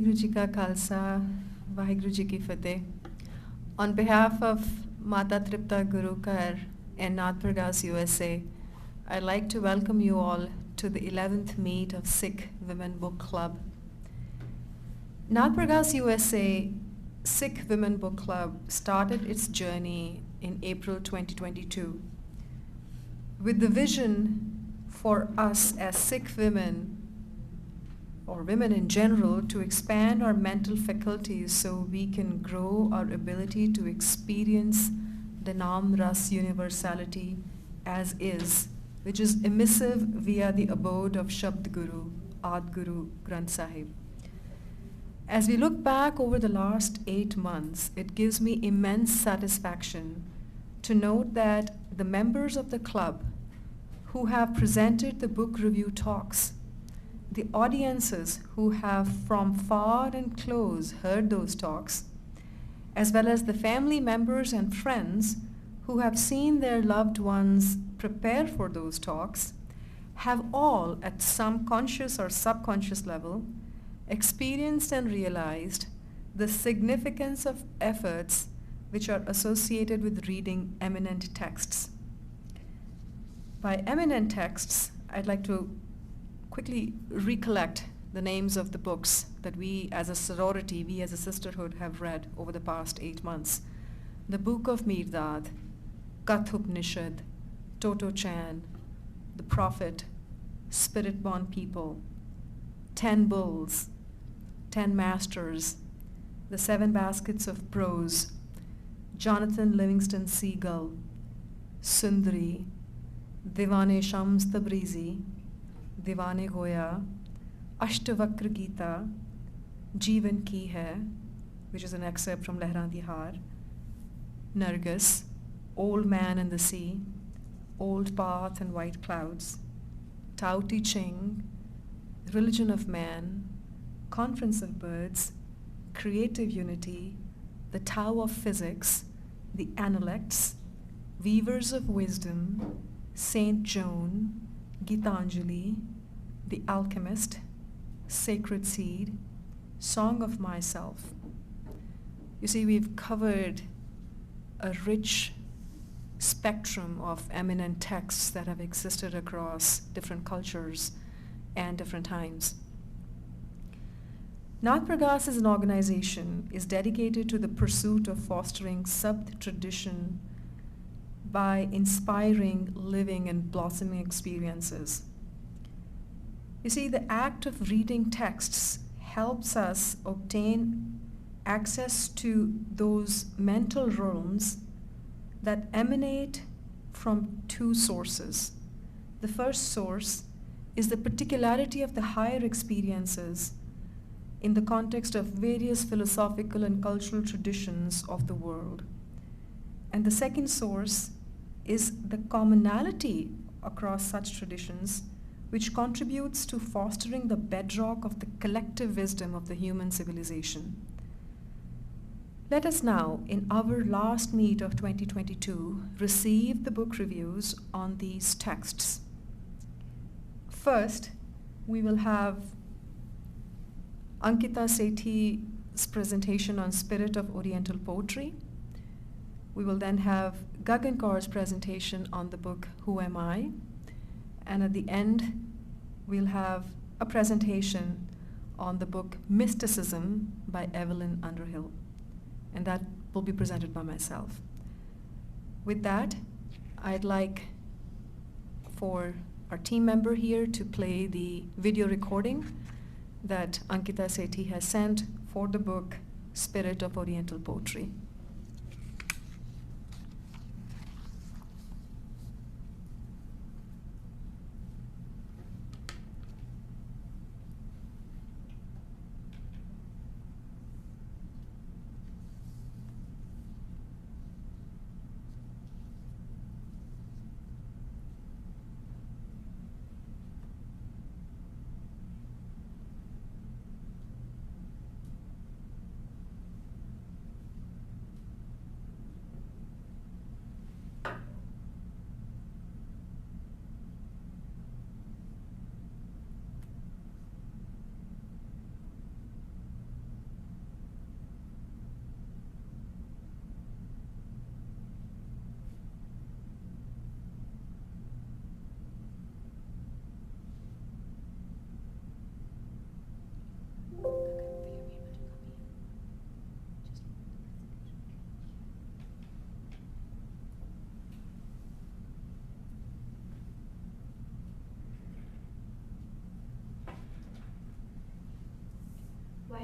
Waheguru Ji Ka Khalsa, Waheguru Ji Ki Fateh. On behalf of Mata Tripta Gurukar and Nath Pragas USA, I'd like to welcome you all to the 11th meet of Sikh Women Book Club. Nath Pragas USA Sikh Women Book Club started its journey in April 2022 with the vision for us as Sikh women or women in general to expand our mental faculties so we can grow our ability to experience the Nam Ras universality as is, which is emissive via the abode of Shabd Guru, Ad Guru, Granth Sahib. As we look back over the last 8 months, it gives me immense satisfaction to note that the members of the club who have presented the book review talks, the audiences who have from far and close heard those talks, as well as the family members and friends who have seen their loved ones prepare for those talks, have all at some conscious or subconscious level experienced and realized the significance of efforts which are associated with reading eminent texts. By eminent texts, I'd like to quickly recollect the names of the books that we as a sorority, we as a sisterhood have read over the past 8 months. The Book of Mirdad, Kathupnishad, Toto Chan, The Prophet, Spirit-Born People, 10 Bulls, 10 Masters, The 7 Baskets of Prose, Jonathan Livingston Seagull, Sundari, Diwane Shams Tabrizi, Diwane Goya, Ashtavakra Gita, Jeevan Ki Hai, which is an excerpt from Lehran Tihar, Nargis, Old Man and the Sea, Old Path and White Clouds, Tao Te Ching, Religion of Man, Conference of Birds, Creative Unity, The Tao of Physics, The Analects, Weavers of Wisdom, Saint Joan, Gitanjali, The Alchemist, Sacred Seed, Song of Myself. You see, we've covered a rich spectrum of eminent texts that have existed across different cultures and different times. Nath Pragas as an organization is dedicated to the pursuit of fostering sub-tradition by inspiring, living, and blossoming experiences. You see, the act of reading texts helps us obtain access to those mental realms that emanate from 2 sources. The first source is the particularity of the higher experiences in the context of various philosophical and cultural traditions of the world. And the second source is the commonality across such traditions, which contributes to fostering the bedrock of the collective wisdom of the human civilization. Let us now, in our last meet of 2022, receive the book reviews on these texts. First, we will have Ankita Sethi's presentation on Spirit of Oriental Poetry. We will then have Gagan Kaur's presentation on the book Who Am I? And at the end, we'll have a presentation on the book Mysticism by Evelyn Underhill. And that will be presented by myself. With that, I'd like for our team member here to play the video recording that Ankita Sethi has sent for the book Spirit of Oriental Poetry.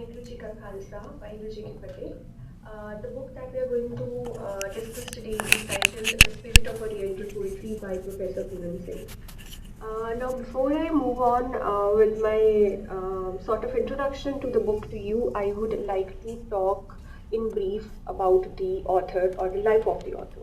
Vaheguru Ji Ka Khalsa, Vaheguru Ji Ki Fateh. The book that we are going to discuss today is titled The Spirit of Oriental Poetry by Professor Puran Singh. Now, before I move on with my sort of introduction to the book to you, I would like to talk in brief about the author or the life of the author.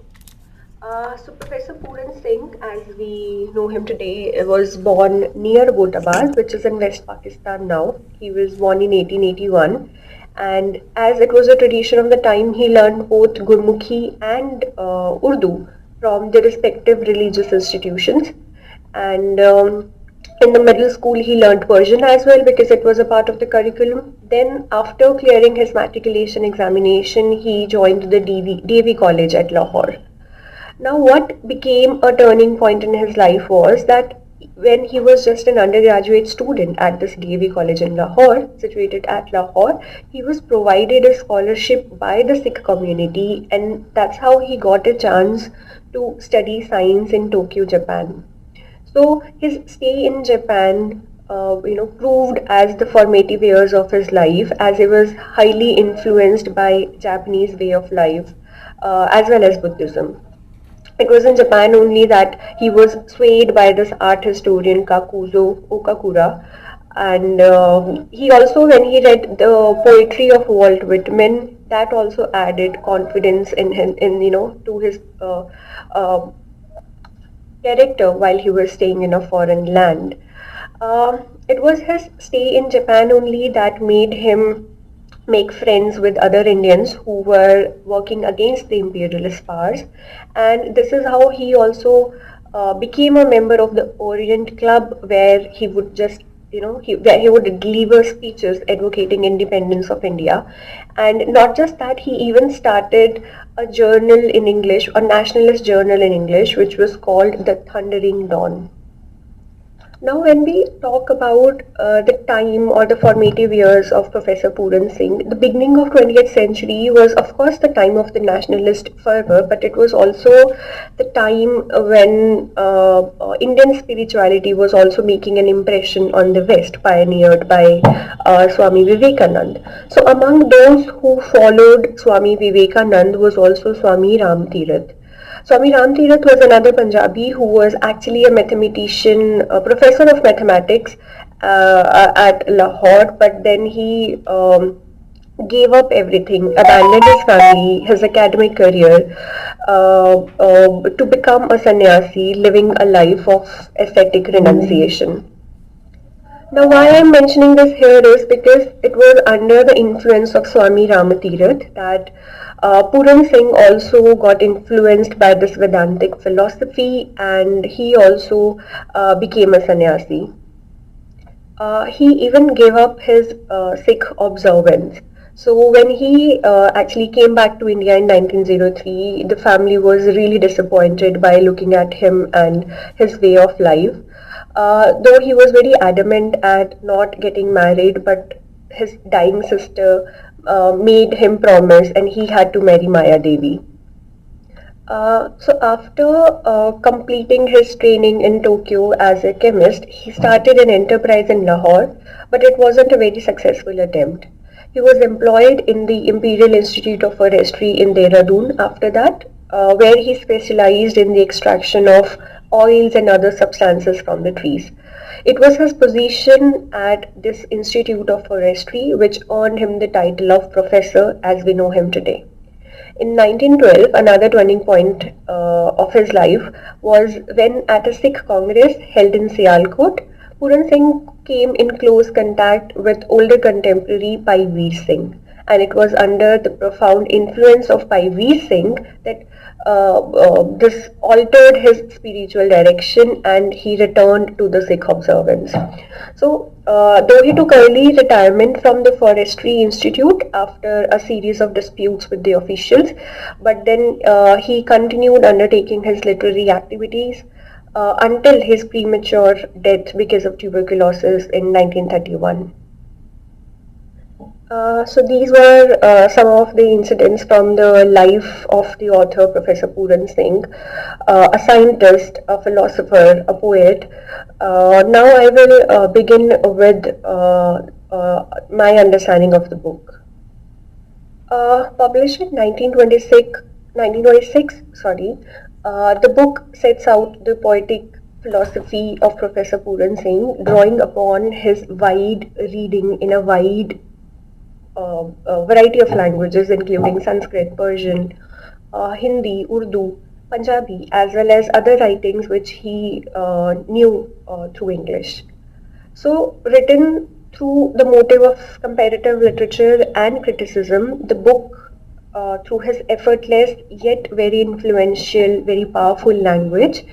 So Professor Puran Singh, as we know him today, was born near Abbottabad, which is in West Pakistan now. He was born in 1881, and as it was a tradition of the time, he learned both Gurmukhi and Urdu from the respective religious institutions. And in the middle school, he learned Persian as well because it was a part of the curriculum. Then, after clearing his matriculation examination, he joined the DV College at Lahore. Now, what became a turning point in his life was that when he was just an undergraduate student at this DAV college in Lahore, situated at Lahore, he was provided a scholarship by the Sikh community, and that's how he got a chance to study science in Tokyo, Japan. So his stay in Japan, proved as the formative years of his life, as he was highly influenced by Japanese way of life, as well as Buddhism. It was in Japan only that he was swayed by this art historian Kakuzo Okakura, and he also, when he read the poetry of Walt Whitman, that also added confidence in him, to his character while he was staying in a foreign land. It was his stay in Japan only that made him make friends with other Indians who were working against the imperialist powers, and this is how he also became a member of the Orient Club, where he would just where he would deliver speeches advocating independence of India. And not just that, he even started a journal in English, a nationalist journal in English, which was called the Thundering Dawn. Now, when we talk about the time or the formative years of Professor Puran Singh, the beginning of 20th century was, of course, the time of the nationalist fervor, but it was also the time when Indian spirituality was also making an impression on the West, pioneered by Swami Vivekananda. So, among those who followed Swami Vivekananda was also Swami Ram Tirath. Swami Ram Tirath was another Punjabi who was actually a mathematician, a professor of mathematics at Lahore, but then he gave up everything, abandoned his family, his academic career, to become a sannyasi, living a life of ascetic renunciation. Now, why I'm mentioning this here is because it was under the influence of Swami Ramatirath that Puran Singh also got influenced by this Vedantic philosophy, and he also became a sannyasi. He even gave up his Sikh observance. So when he actually came back to India in 1903, the family was really disappointed by looking at him and his way of life. Though he was very adamant at not getting married, but his dying sister made him promise, and he had to marry Maya Devi. So after completing his training in Tokyo as a chemist, he started an enterprise in Lahore, but it wasn't a very successful attempt. He was employed in the Imperial Institute of Forestry in Dehradun after that, where he specialized in the extraction of oils and other substances from the trees. It was his position at this Institute of Forestry which earned him the title of professor as we know him today. In 1912, another turning point of his life was when, at a Sikh Congress held in Sialkot, Puran Singh came in close contact with older contemporary Bhai Veer Singh, and it was under the profound influence of Bhai Veer Singh that this altered his spiritual direction, and he returned to the Sikh observance. So, though he took early retirement from the Forestry Institute after a series of disputes with the officials, but then he continued undertaking his literary activities until his premature death because of tuberculosis in 1931. So these were some of the incidents from the life of the author Professor Puran Singh, a scientist, a philosopher, a poet. Now I will begin with my understanding of the book. Published in 1926, sorry, the book sets out the poetic philosophy of Professor Puran Singh, drawing upon his wide reading in a wide variety of languages, including Sanskrit, Persian, Hindi, Urdu, Punjabi, as well as other writings which he knew through English. So, written through the motive of comparative literature and criticism, the book, through his effortless yet very influential, very powerful language,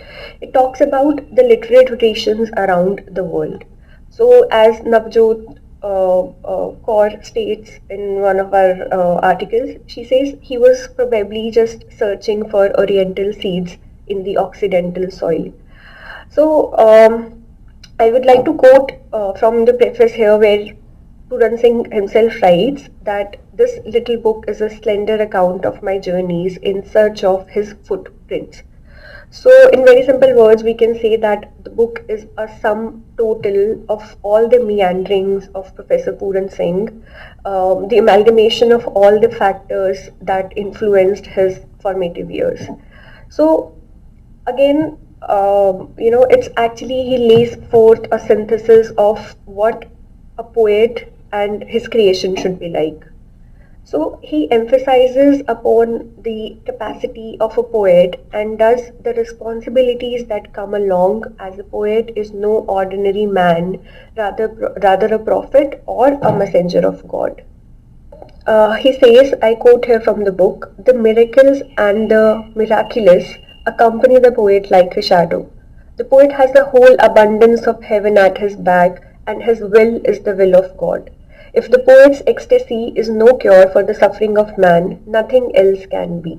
it talks about the literary traditions around the world. So, as Navjot Kaur states in one of our articles, she says he was probably just searching for Oriental seeds in the Occidental soil. So, I would like to quote from the preface here, where Puran Singh himself writes that this little book is a slender account of my journeys in search of his footprints. So, in very simple words, we can say that the book is a sum total of all the meanderings of Professor Puran Singh, the amalgamation of all the factors that influenced his formative years. So, again, it's actually he lays forth a synthesis of what a poet and his creation should be like. So he emphasizes upon the capacity of a poet, and does the responsibilities that come along as a poet is no ordinary man, rather a prophet or a messenger of God. He says, I quote here from the book, the miracles and the miraculous accompany the poet like a shadow. The poet has the whole abundance of heaven at his back, and his will is the will of God. If the poet's ecstasy is no cure for the suffering of man, nothing else can be.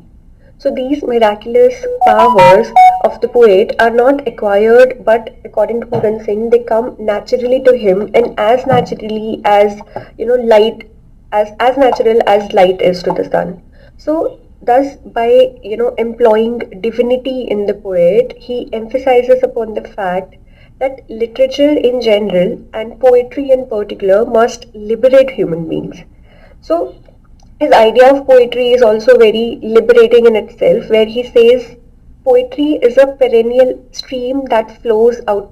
So these miraculous powers of the poet are not acquired, but according to Puran Singh, they come naturally to him, and as naturally as light, as natural as light is to the sun. So thus, by employing divinity in the poet, he emphasizes upon the fact that literature in general and poetry in particular must liberate human beings. So his idea of poetry is also very liberating in itself, where he says poetry is a perennial stream that flows out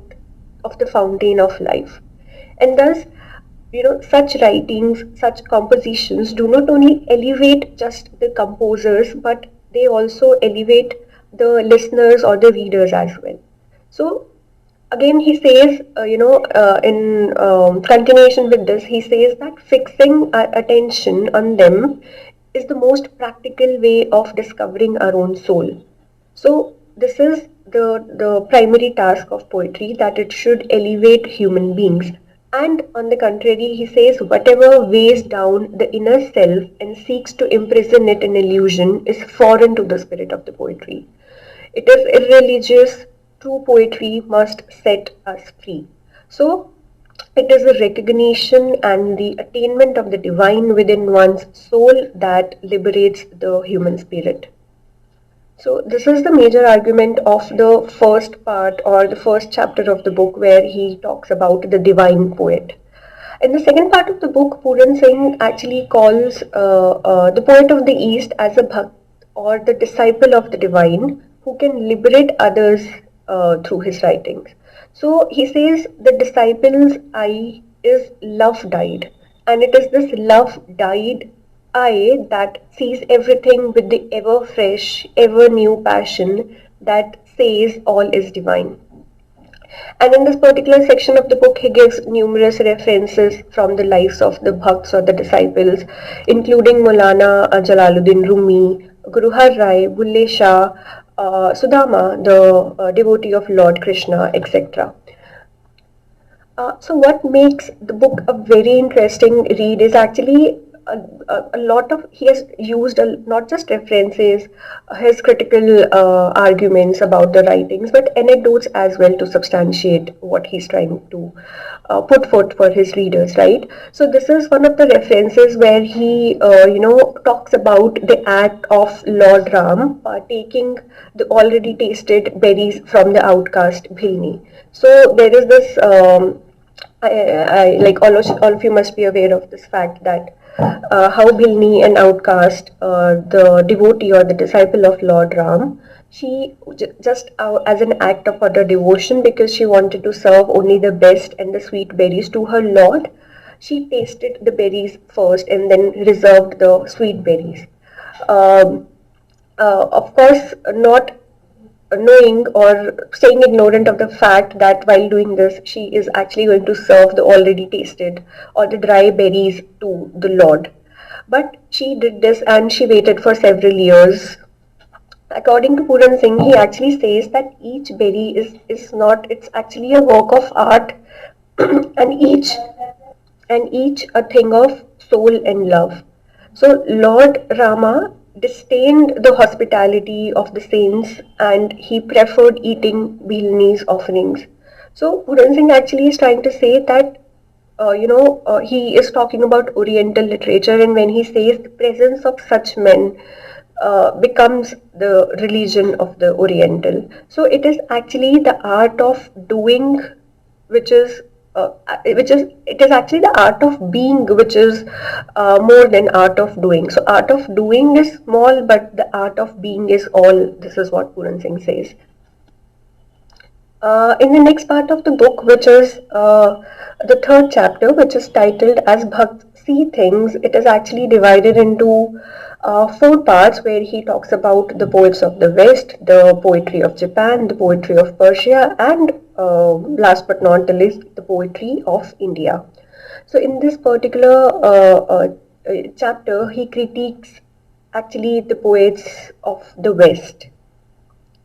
of the fountain of life. And thus, such writings, such compositions do not only elevate just the composers, but they also elevate the listeners or the readers as well. So, again, he says, in continuation with this, he says that fixing our attention on them is the most practical way of discovering our own soul. So, this is the primary task of poetry, that it should elevate human beings. And on the contrary, he says, whatever weighs down the inner self and seeks to imprison it in illusion is foreign to the spirit of the poetry. It is irreligious. True poetry must set us free. So, it is the recognition and the attainment of the divine within one's soul that liberates the human spirit. So, this is the major argument of the first part or the first chapter of the book, where he talks about the divine poet. In the second part of the book, Puran Singh actually calls the poet of the East as a bhakt, or the disciple of the divine, who can liberate others through his writings. So he says the disciple's eye is love dyed, and it is this love dyed eye that sees everything with the ever fresh, ever new passion that says all is divine. And in this particular section of the book, he gives numerous references from the lives of the bhakts or the disciples, including Maulana Jalaluddin Rumi, Guru Har Rai, Bulle Shah, Sudama, the devotee of Lord Krishna, etc. So what makes the book a very interesting read is actually a lot of, he has used not just references, his critical arguments about the writings, but anecdotes as well to substantiate what he's trying to put forth for his readers, right? So this is one of the references where he, talks about the act of Lord Ram taking the already tasted berries from the outcast Bhilni. So there is this like all of you must be aware of this fact that how Bhilni, an outcast, the devotee or the disciple of Lord Ram, she just as an act of utter devotion, because she wanted to serve only the best and the sweet berries to her Lord, she tasted the berries first and then reserved the sweet berries. Um, of course, not knowing or staying ignorant of the fact that while doing this, she is actually going to serve the already tasted or the dry berries to the Lord. But she did this and she waited for several years. According to Puran Singh, he actually says that each berry is not, it's actually a work of art and each a thing of soul and love. So Lord Rama disdained the hospitality of the saints and he preferred eating Bhilni's offerings. So Puran Singh actually is trying to say that he is talking about Oriental literature, and when he says the presence of such men becomes the religion of the Oriental. So it is actually the art of doing, which is it is actually the art of being, which is more than art of doing. So art of doing is small, but the art of being is all. This is what Puran Singh says. In the next part of the book, which is the third chapter, which is titled as Bhakt See Things, it is actually divided into four parts, where he talks about the poets of the West, the poetry of Japan, the poetry of Persia, and last but not the least, the poetry of India. So, in this particular chapter, he critiques actually the poets of the West,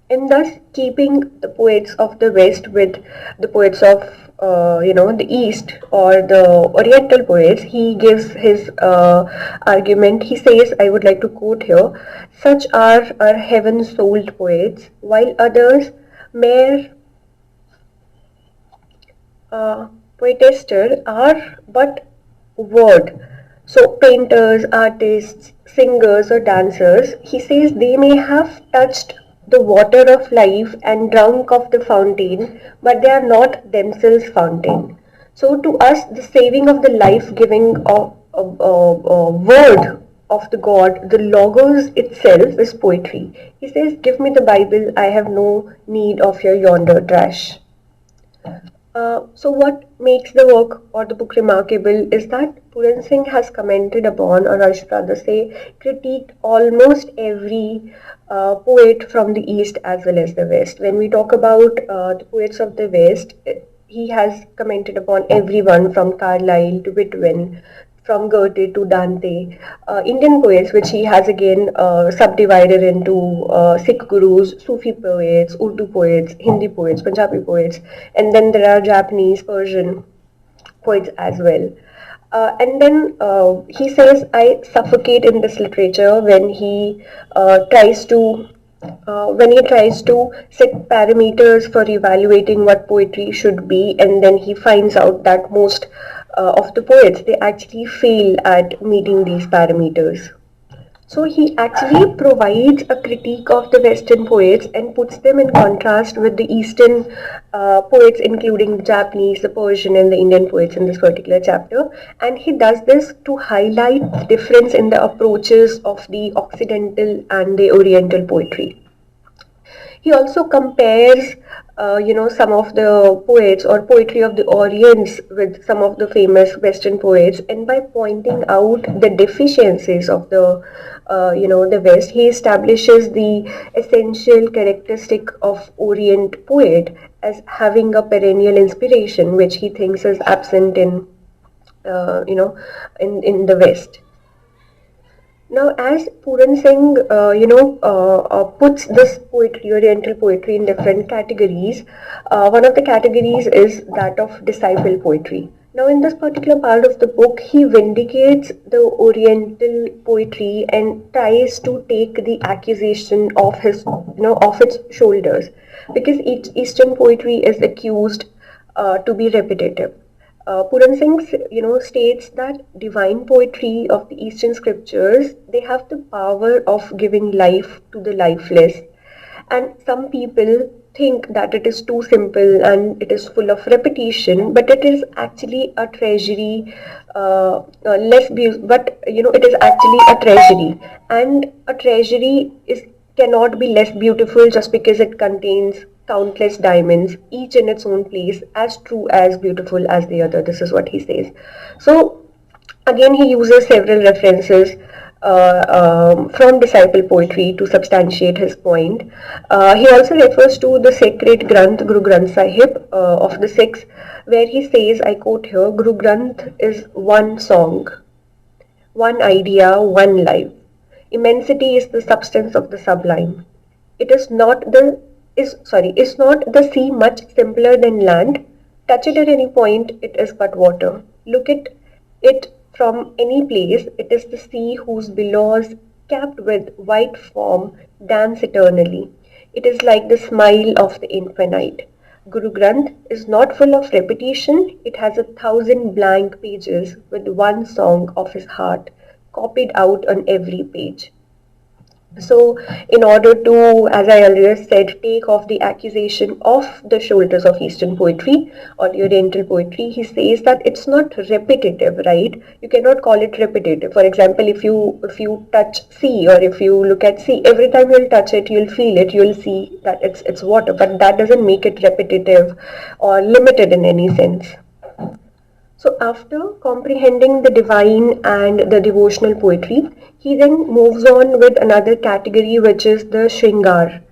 and thus keeping the poets of the West with the poets of the East or the Oriental poets. He gives his argument. He says, I would like to quote here: "Such are our heaven-souled poets, while others mere uh, poetester are but word." So, painters, artists, singers, or dancers, he says they may have touched the water of life and drunk of the fountain, but they are not themselves fountain. So, to us, the saving of the life giving word of the God, the Logos itself, is poetry. He says, "Give me the Bible, I have no need of your yonder trash." So what makes the work or the book remarkable is that Puran Singh has commented upon, or I should rather say, critiqued almost every poet from the East as well as the West. When we talk about the poets of the West, he has commented upon everyone from Carlyle to Whitman, from Goethe to Dante. Indian poets, which he has again subdivided into Sikh gurus, Sufi poets, Urdu poets, Hindi poets, Punjabi poets, and then there are Japanese, Persian poets as well. And then he says, I suffocate in this literature when he tries to set parameters for evaluating what poetry should be, and then he finds out that most of the poets, they actually fail at meeting these parameters. So he actually provides a critique of the Western poets and puts them in contrast with the Eastern poets, including the Japanese, the Persian, and the Indian poets in this particular chapter. And he does this to highlight the difference in the approaches of the Occidental and the Oriental poetry. He also compares, some of the poets or poetry of the Orients with some of the famous Western poets, and by pointing out the deficiencies of the West, he establishes the essential characteristic of Orient poet as having a perennial inspiration, which he thinks is absent in the West. Now, as Puran Singh, puts this poetry, Oriental poetry, in different categories, one of the categories is that of disciple poetry. Now, in this particular part of the book, he vindicates the Oriental poetry and tries to take the accusation of off its shoulders, because Eastern poetry is accused to be repetitive. Puran Singh, states that divine poetry of the Eastern scriptures, they have the power of giving life to the lifeless, and some people think that it is too simple and it is full of repetition, but it is actually a treasury, but it is actually a treasury, and a treasury is cannot be less beautiful just because it contains countless diamonds, each in its own place, as true as beautiful as the other. This is what he says. So again, he uses several references from disciple poetry to substantiate his point. He also refers to the sacred Granth, Guru Granth Sahib of the Sikhs, where he says, I quote here, Guru Granth is one song, one idea, one life. Immensity is the substance of the sublime. It is not the is not the sea much simpler than land? Touch it at any point, it is but water. Look at it from any place, it is the sea whose billows, capped with white foam, dance eternally. It is like the smile of the infinite. Guru Granth is not full of repetition, it has 1,000 blank pages with one song of his heart copied out on every page. So, in order to, as I earlier said, take off the accusation off the shoulders of Eastern poetry or Oriental poetry, he says that it's not repetitive, right? You cannot call it repetitive. For example, if you touch sea, or if you look at sea, every time you'll touch it, you'll feel it, you'll see that it's water, but that doesn't make it repetitive or limited in any sense. So, after comprehending the divine and the devotional poetry, he then moves on with another category, which is the Shringar,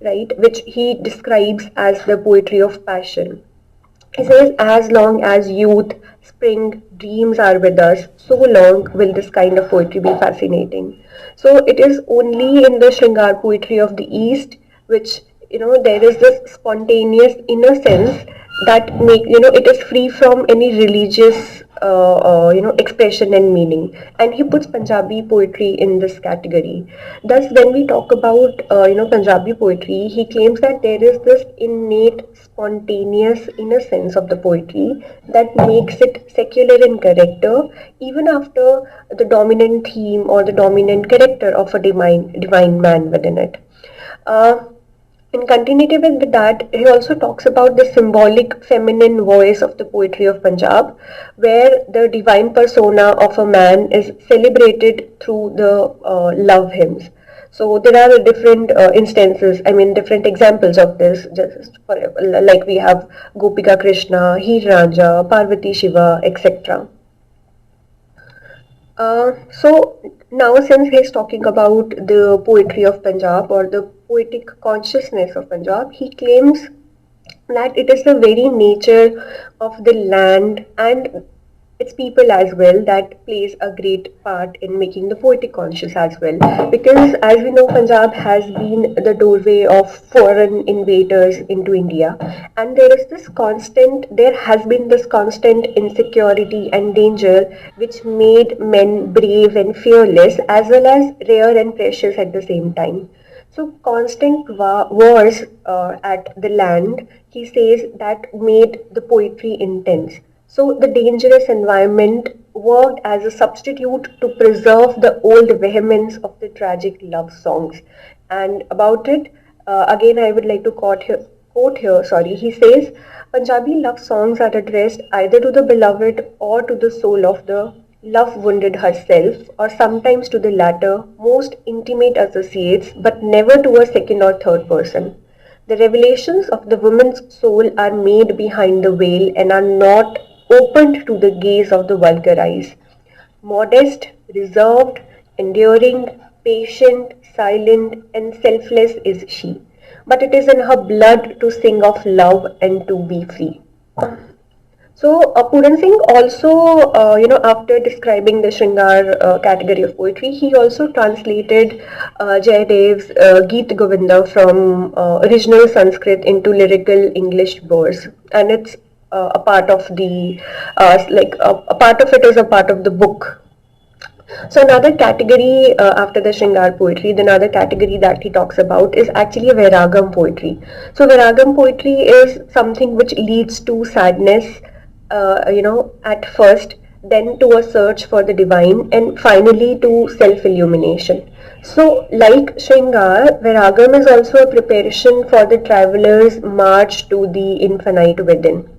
right, which he describes as the poetry of passion. He says, as long as youth, spring, dreams are with us, so long will this kind of poetry be fascinating. So it is only in the Shringar poetry of the East which, there is this spontaneous innocence that it is free from any religious expression and meaning, and he puts Punjabi poetry in this category. Thus, when we talk about Punjabi poetry, he claims that there is this innate spontaneous innocence of the poetry that makes it secular in character, even after the dominant theme or the dominant character of a divine man within it. In continuity with that, he also talks about the symbolic feminine voice of the poetry of Punjab, where the divine persona of a man is celebrated through the love hymns. So there are different instances, different examples of this. Just for, like we have Gopika Krishna, Heer Raja, Parvati Shiva, etc. So now, since he's talking about the poetry of Punjab or the poetic consciousness of Punjab, he claims that it is the very nature of the land and its people as well that plays a great part in making the poetic conscious as well. Because as we know, Punjab has been the doorway of foreign invaders into India, and there has been this constant insecurity and danger which made men brave and fearless as well as rare and precious at the same time. So constant wars at the land, he says, that made the poetry intense. So the dangerous environment worked as a substitute to preserve the old vehemence of the tragic love songs. And about it, again, I would like to quote here. He says, Punjabi love songs are addressed either to the beloved or to the soul of the love wounded herself, or sometimes to the latter, most intimate associates, but never to a second or third person. The revelations of the woman's soul are made behind the veil and are not opened to the gaze of the vulgar eyes. Modest, reserved, enduring, patient, silent, and selfless is she. But it is in her blood to sing of love and to be free. So, Puran Singh also, after describing the Shringar category of poetry, he also translated Jayadev's Geet Govinda from original Sanskrit into lyrical English verse, and it's a part of the, a part of it is a part of the book. So another category after the Shringar poetry, the another category that he talks about is actually Vairagam poetry. So Vairagam poetry is something which leads to sadness, at first, then to a search for the divine, and finally to self-illumination. So, like Shringar, Vairagam is also a preparation for the traveler's march to the infinite within.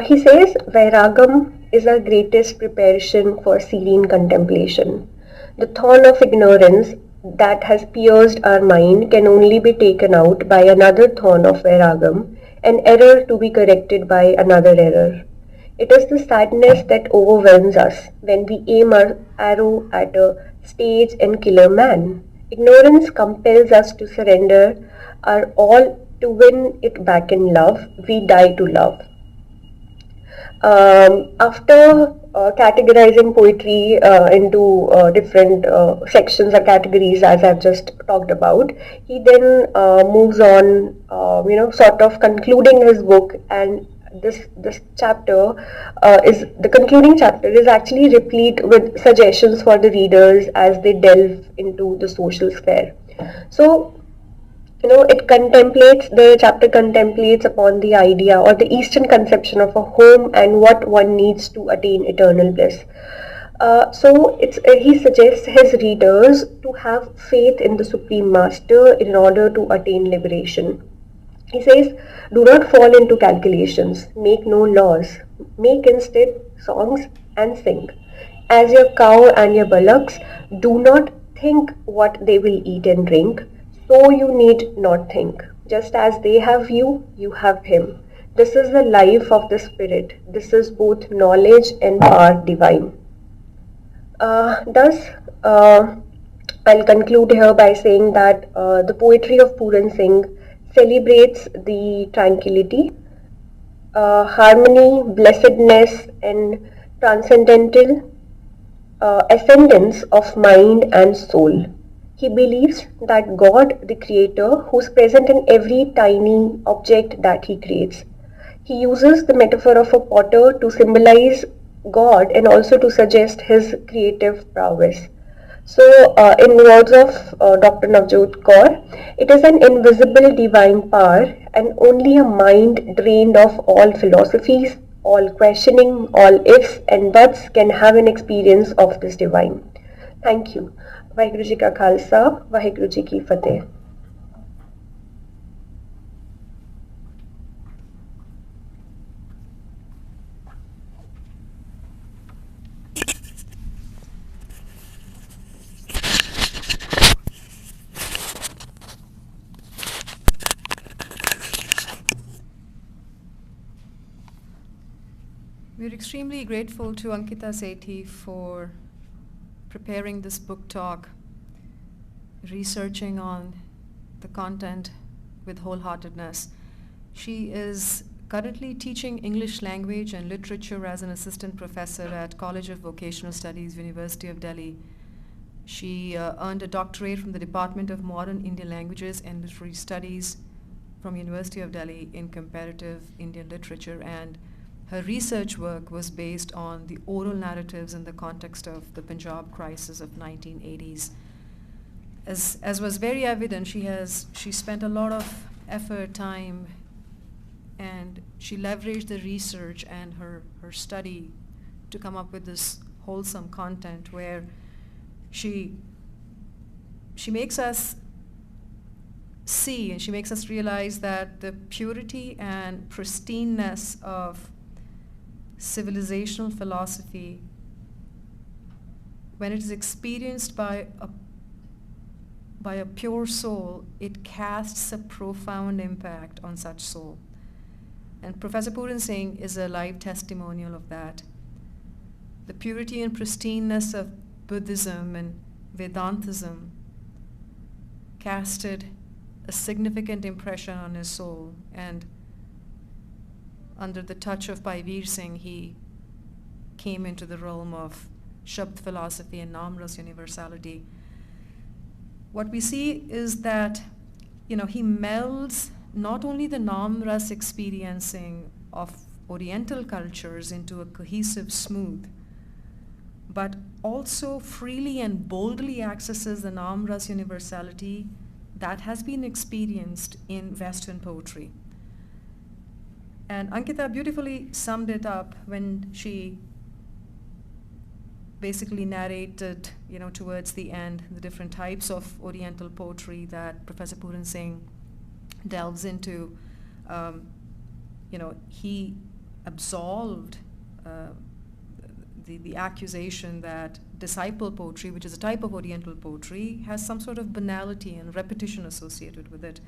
He says Vairagam is our greatest preparation for serene contemplation. The thorn of ignorance that has pierced our mind can only be taken out by another thorn of Vairagam, an error to be corrected by another error. It is the sadness that overwhelms us when we aim our arrow at a stage and kill a man. Ignorance compels us to surrender our all to win it back in love. We die to love. After categorizing poetry into different sections or categories, as I've just talked about, he then moves on, sort of concluding his book, and this chapter is the concluding chapter is actually replete with suggestions for the readers as they delve into the social sphere. So the chapter contemplates upon the idea or the Eastern conception of a home and what one needs to attain eternal bliss. He suggests his readers to have faith in the Supreme Master in order to attain liberation. He says, do not fall into calculations, make no laws, make instead songs and sing. As your cow and your bullocks do not think what they will eat and drink, so you need not think. Just as they have you, you have him. This is the life of the spirit. This is both knowledge and power divine. Thus, I'll conclude here by saying that the poetry of Puran Singh celebrates the tranquility, harmony, blessedness, and transcendental ascendance of mind and soul. He believes that God, the Creator, who is present in every tiny object that he creates. He uses the metaphor of a potter to symbolize God and also to suggest his creative prowess. So, in words of Dr. Navjot Kaur, it is an invisible divine power and only a mind drained of all philosophies, all questioning, all ifs and buts can have an experience of this divine. Thank you. Vaheguru Ji Ka Khalsa, Vaheguru Ji Ki Fateh. We're extremely grateful to Ankita Sethi for preparing this book talk, researching on the content with wholeheartedness. She is currently teaching English language and literature as an assistant professor at College of Vocational Studies, University of Delhi. She earned a doctorate from the Department of Modern Indian Languages and Literary Studies from University of Delhi in comparative Indian literature, and her research work was based on the oral narratives in the context of the Punjab crisis of 1980s. As was very evident, she spent a lot of effort, time, and she leveraged the research and her study to come up with this wholesome content where she makes us see and she makes us realize that the purity and pristineness of civilizational philosophy, when it is experienced by a pure soul, it casts a profound impact on such soul. And Professor Puran Singh is a live testimonial of that. The purity and pristineness of Buddhism and Vedantism casted a significant impression on his soul, and under the touch of Bhai Veer Singh, he came into the realm of Shabd philosophy and Namras universality. What we see is that, he melds not only the Namras experiencing of Oriental cultures into a cohesive smooth, but also freely and boldly accesses the Namras universality that has been experienced in Western poetry. And Ankita beautifully summed it up when she basically narrated, towards the end, the different types of Oriental poetry that Professor Puran Singh delves into. He absolved the accusation that disciple poetry, which is a type of Oriental poetry, has some sort of banality and repetition associated with it.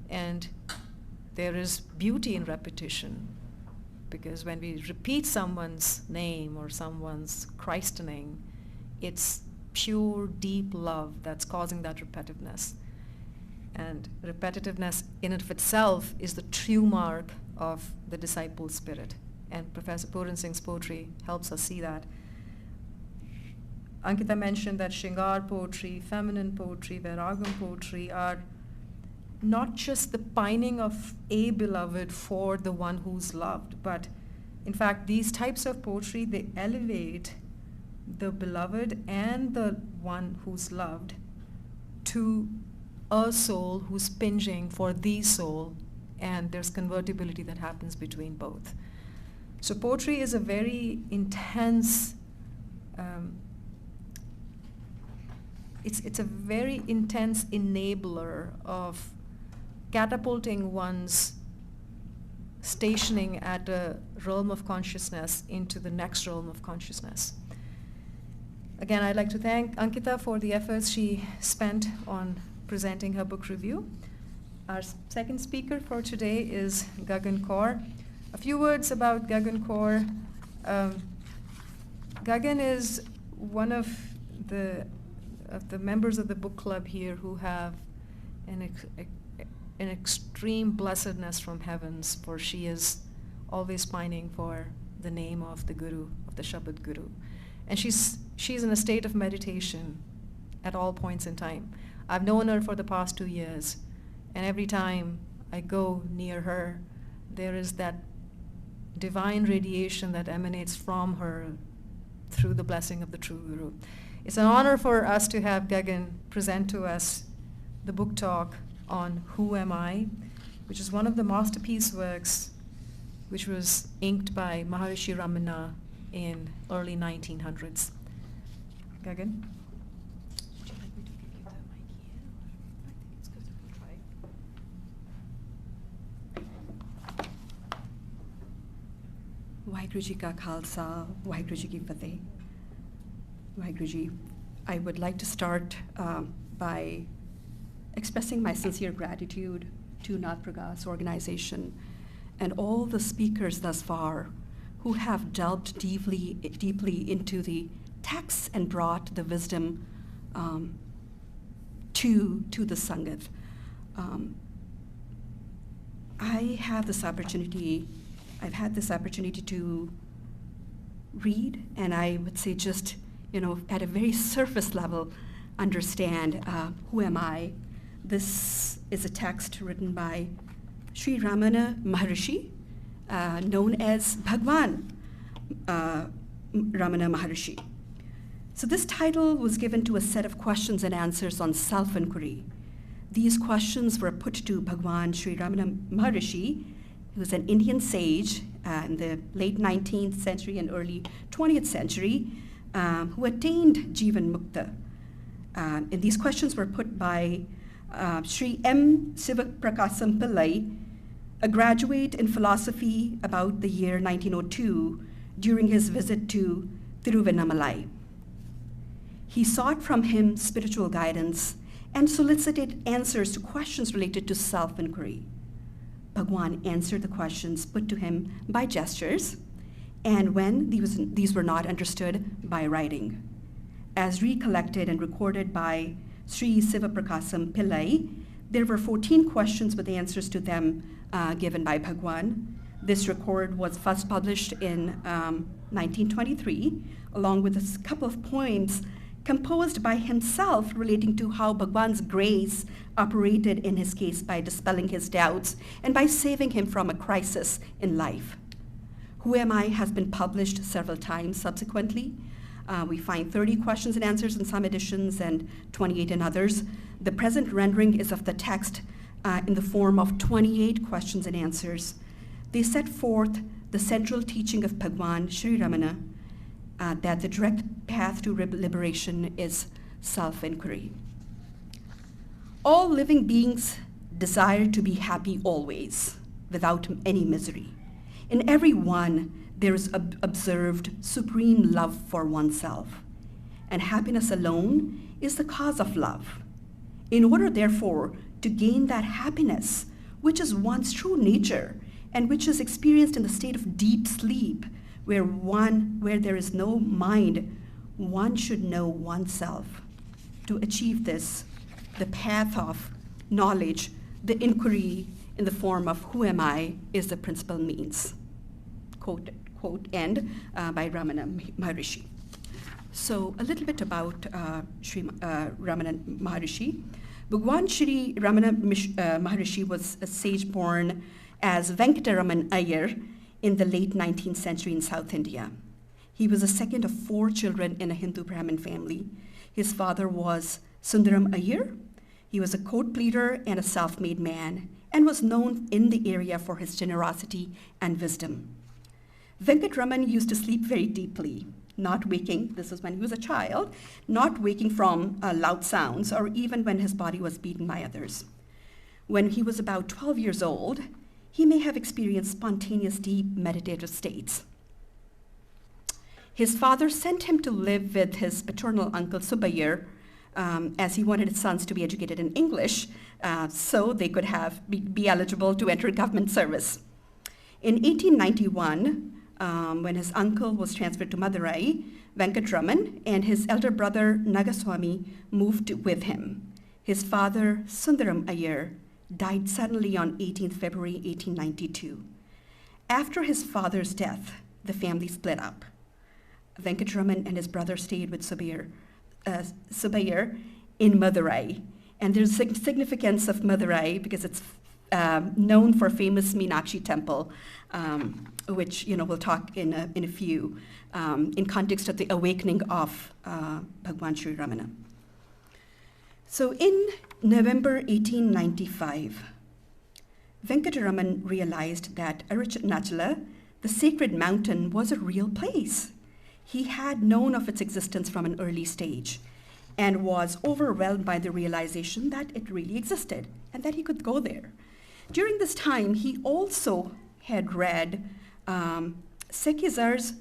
And there is beauty in repetition, because when we repeat someone's name or someone's christening, it's pure, deep love that's causing that repetitiveness. And repetitiveness in and of itself is the true mark of the disciple spirit. And Professor Puran Singh's poetry helps us see that. Ankita mentioned that Shingar poetry, feminine poetry, Vairagam poetry are not just the pining of a beloved for the one who's loved, but in fact these types of poetry, they elevate the beloved and the one who's loved to a soul who's pinging for the soul, and there's convertibility that happens between both. So poetry is a very intense, it's a very intense enabler of catapulting one's stationing at a realm of consciousness into the next realm of consciousness. Again, I'd like to thank Ankita for the efforts she spent on presenting her book review. Our second speaker for today is Gagan Kaur. A few words about Gagan Kaur. Gagan is one of the members of the book club here who have an extreme blessedness from heavens, for she is always pining for the name of the Guru, of the Shabad Guru. And she's in a state of meditation at all points in time. I've known her for the past 2 years, and every time I go near her, there is that divine radiation that emanates from her through the blessing of the true Guru. It's an honor for us to have Gagan present to us the book talk on Who Am I, which is one of the masterpiece works which was inked by Maharishi Ramana in early 1900s. Gagan? Would you like me to give you the mic here? I think it's good if we try. Waheguru Ji Ka Khalsa, Waheguru Ji Ki Fateh. Waheguru Ji, I would like to start by expressing my sincere gratitude to Nath Pragas organization and all the speakers thus far who have delved deeply into the texts and brought the wisdom to the Sangat. I've had this opportunity to read, and I would say just, at a very surface level, understand who am I. This is a text written by Sri Ramana Maharishi, known as Bhagwan Ramana Maharishi. So this title was given to a set of questions and answers on self-inquiry. These questions were put to Bhagwan Sri Ramana Maharishi, who was an Indian sage in the late 19th century and early 20th century, who attained Jivan Mukta. And these questions were put by Sri M. Sivaprakasam Pillai, a graduate in philosophy about the year 1902 during his visit to Tiruvannamalai. He sought from him spiritual guidance and solicited answers to questions related to self-inquiry. Bhagwan answered the questions put to him by gestures, and when these were not understood, by writing. As recollected and recorded by Sri Sivaprakasam Pillai, there were 14 questions with answers to them given by Bhagwan. This record was first published in 1923, along with a couple of poems composed by himself relating to how Bhagwan's grace operated in his case by dispelling his doubts and by saving him from a crisis in life. Who Am I has been published several times subsequently. We find 30 questions and answers in some editions and 28 in others. The present rendering is of the text in the form of 28 questions and answers. They set forth the central teaching of Bhagwan Sri Ramana, that the direct path to liberation is self-inquiry. All living beings desire to be happy always, without any misery. In every one, there is observed supreme love for oneself, and happiness alone is the cause of love. In order, therefore, to gain that happiness, which is one's true nature, and which is experienced in the state of deep sleep, where there is no mind, one should know oneself. To achieve this, the path of knowledge, the inquiry in the form of who am I, is the principal means. Quote, end by Ramana Maharishi. So a little bit about Sri Ramana Maharishi. Bhagwan Sri Ramana Maharishi was a sage born as Venkataraman Iyer in the late 19th century in South India. He was the second of 4 children in a Hindu Brahmin family. His father was Sundaram Iyer. He was a court pleader and a self-made man, and was known in the area for his generosity and wisdom. Venkataraman used to sleep very deeply, not waking, this is when he was a child, not waking from loud sounds or even when his body was beaten by others. When he was about 12 years old, he may have experienced spontaneous deep meditative states. His father sent him to live with his paternal uncle Subayar, as he wanted his sons to be educated in English, so they could be eligible to enter government service. In 1891, when his uncle was transferred to Madurai, Venkataraman and his elder brother Nagaswamy moved with him. His father, Sundaram Iyer, died suddenly on 18th February 1892. After his father's death, the family split up. Venkataraman and his brother stayed with Subayar in Madurai. And there's significance of Madurai because it's known for famous Meenakshi temple, which we'll talk in a few, in context of the awakening of Bhagwan Sri Ramana. So in November 1895, Venkataraman realized that Arunachala, the sacred mountain, was a real place. He had known of its existence from an early stage and was overwhelmed by the realization that it really existed and that he could go there. During this time, he also had read Sekizar's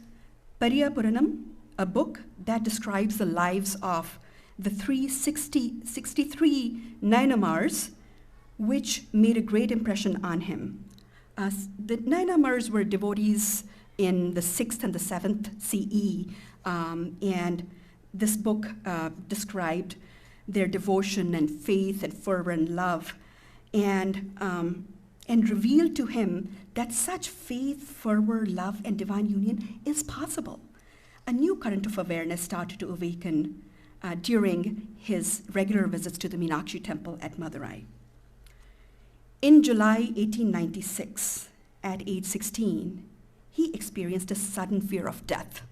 Pariya Puranam, a book that describes the lives of the 63 Nainamars, which made a great impression on him. The Nainamars were devotees in the 6th and the 7th CE, and this book described their devotion and faith and fervor and love, and revealed to him that such faith, fervor, love, and divine union is possible. A new current of awareness started to awaken during his regular visits to the Meenakshi temple at Madurai. In July 1896, at age 16, he experienced a sudden fear of death.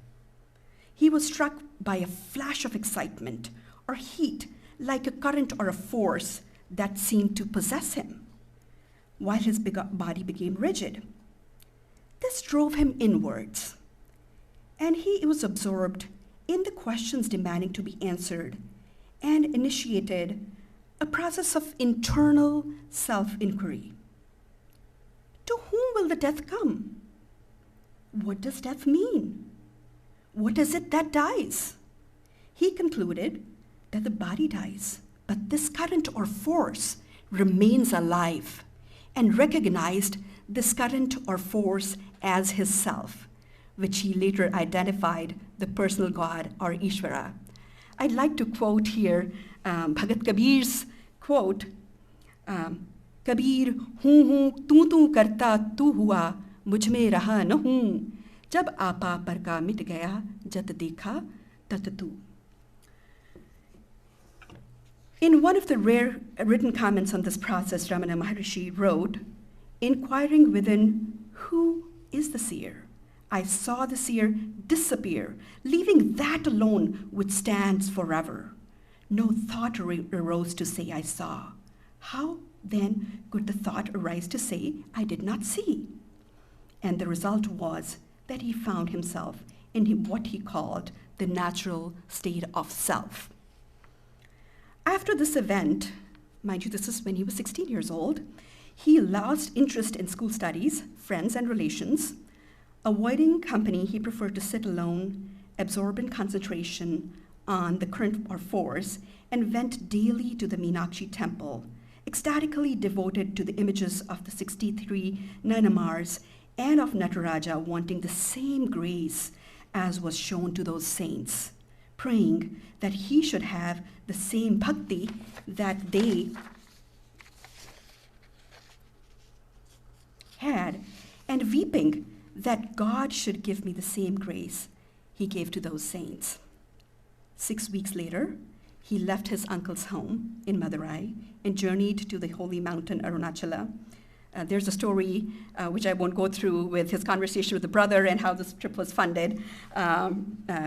He was struck by a flash of excitement or heat, like a current or a force that seemed to possess him, while his body became rigid. This drove him inwards, and he was absorbed in the questions demanding to be answered and initiated a process of internal self-inquiry. To whom will the death come? What does death mean? What is it that dies? He concluded that the body dies, but this current or force remains alive, and recognized this current or force as his self, which he later identified the personal God or Ishvara. I'd like to quote here Bhagat Kabir's quote, Kabir, हूँ तू करता तू हुआ मुझ में रहा न हूँ जब आपा पर का मिट गया जत देखा तत तू. In one of the rare written comments on this process, Ramana Maharishi wrote, inquiring within, who is the seer? I saw the seer disappear, leaving that alone which stands forever. No thought arose to say I saw. How then could the thought arise to say I did not see? And the result was that he found himself in what he called the natural state of self. After this event, mind you, this is when he was 16 years old, he lost interest in school studies, friends, and relations. Avoiding company, he preferred to sit alone, absorb in concentration on the current or force, and went daily to the Meenakshi temple, ecstatically devoted to the images of the 63 Nainamars and of Nataraja, wanting the same grace as was shown to those saints, praying that he should have the same bhakti that they had, and weeping that God should give me the same grace he gave to those saints. 6 weeks later, he left his uncle's home in Madurai and journeyed to the holy mountain Arunachala. There's a story, which I won't go through, with his conversation with the brother and how this trip was funded,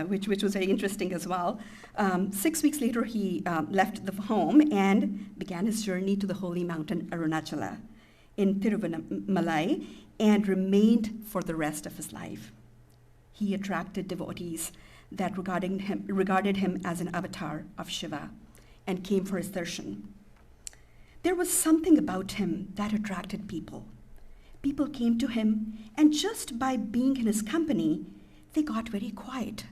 which was very interesting as well. 6 weeks later, he left the home and began his journey to the holy mountain Arunachala in Tiruvannamalai and remained for the rest of his life. He attracted devotees that regarded him as an avatar of Shiva and came for his darshan. There was something about him that attracted people. People came to him, and just by being in his company, they got very quiet.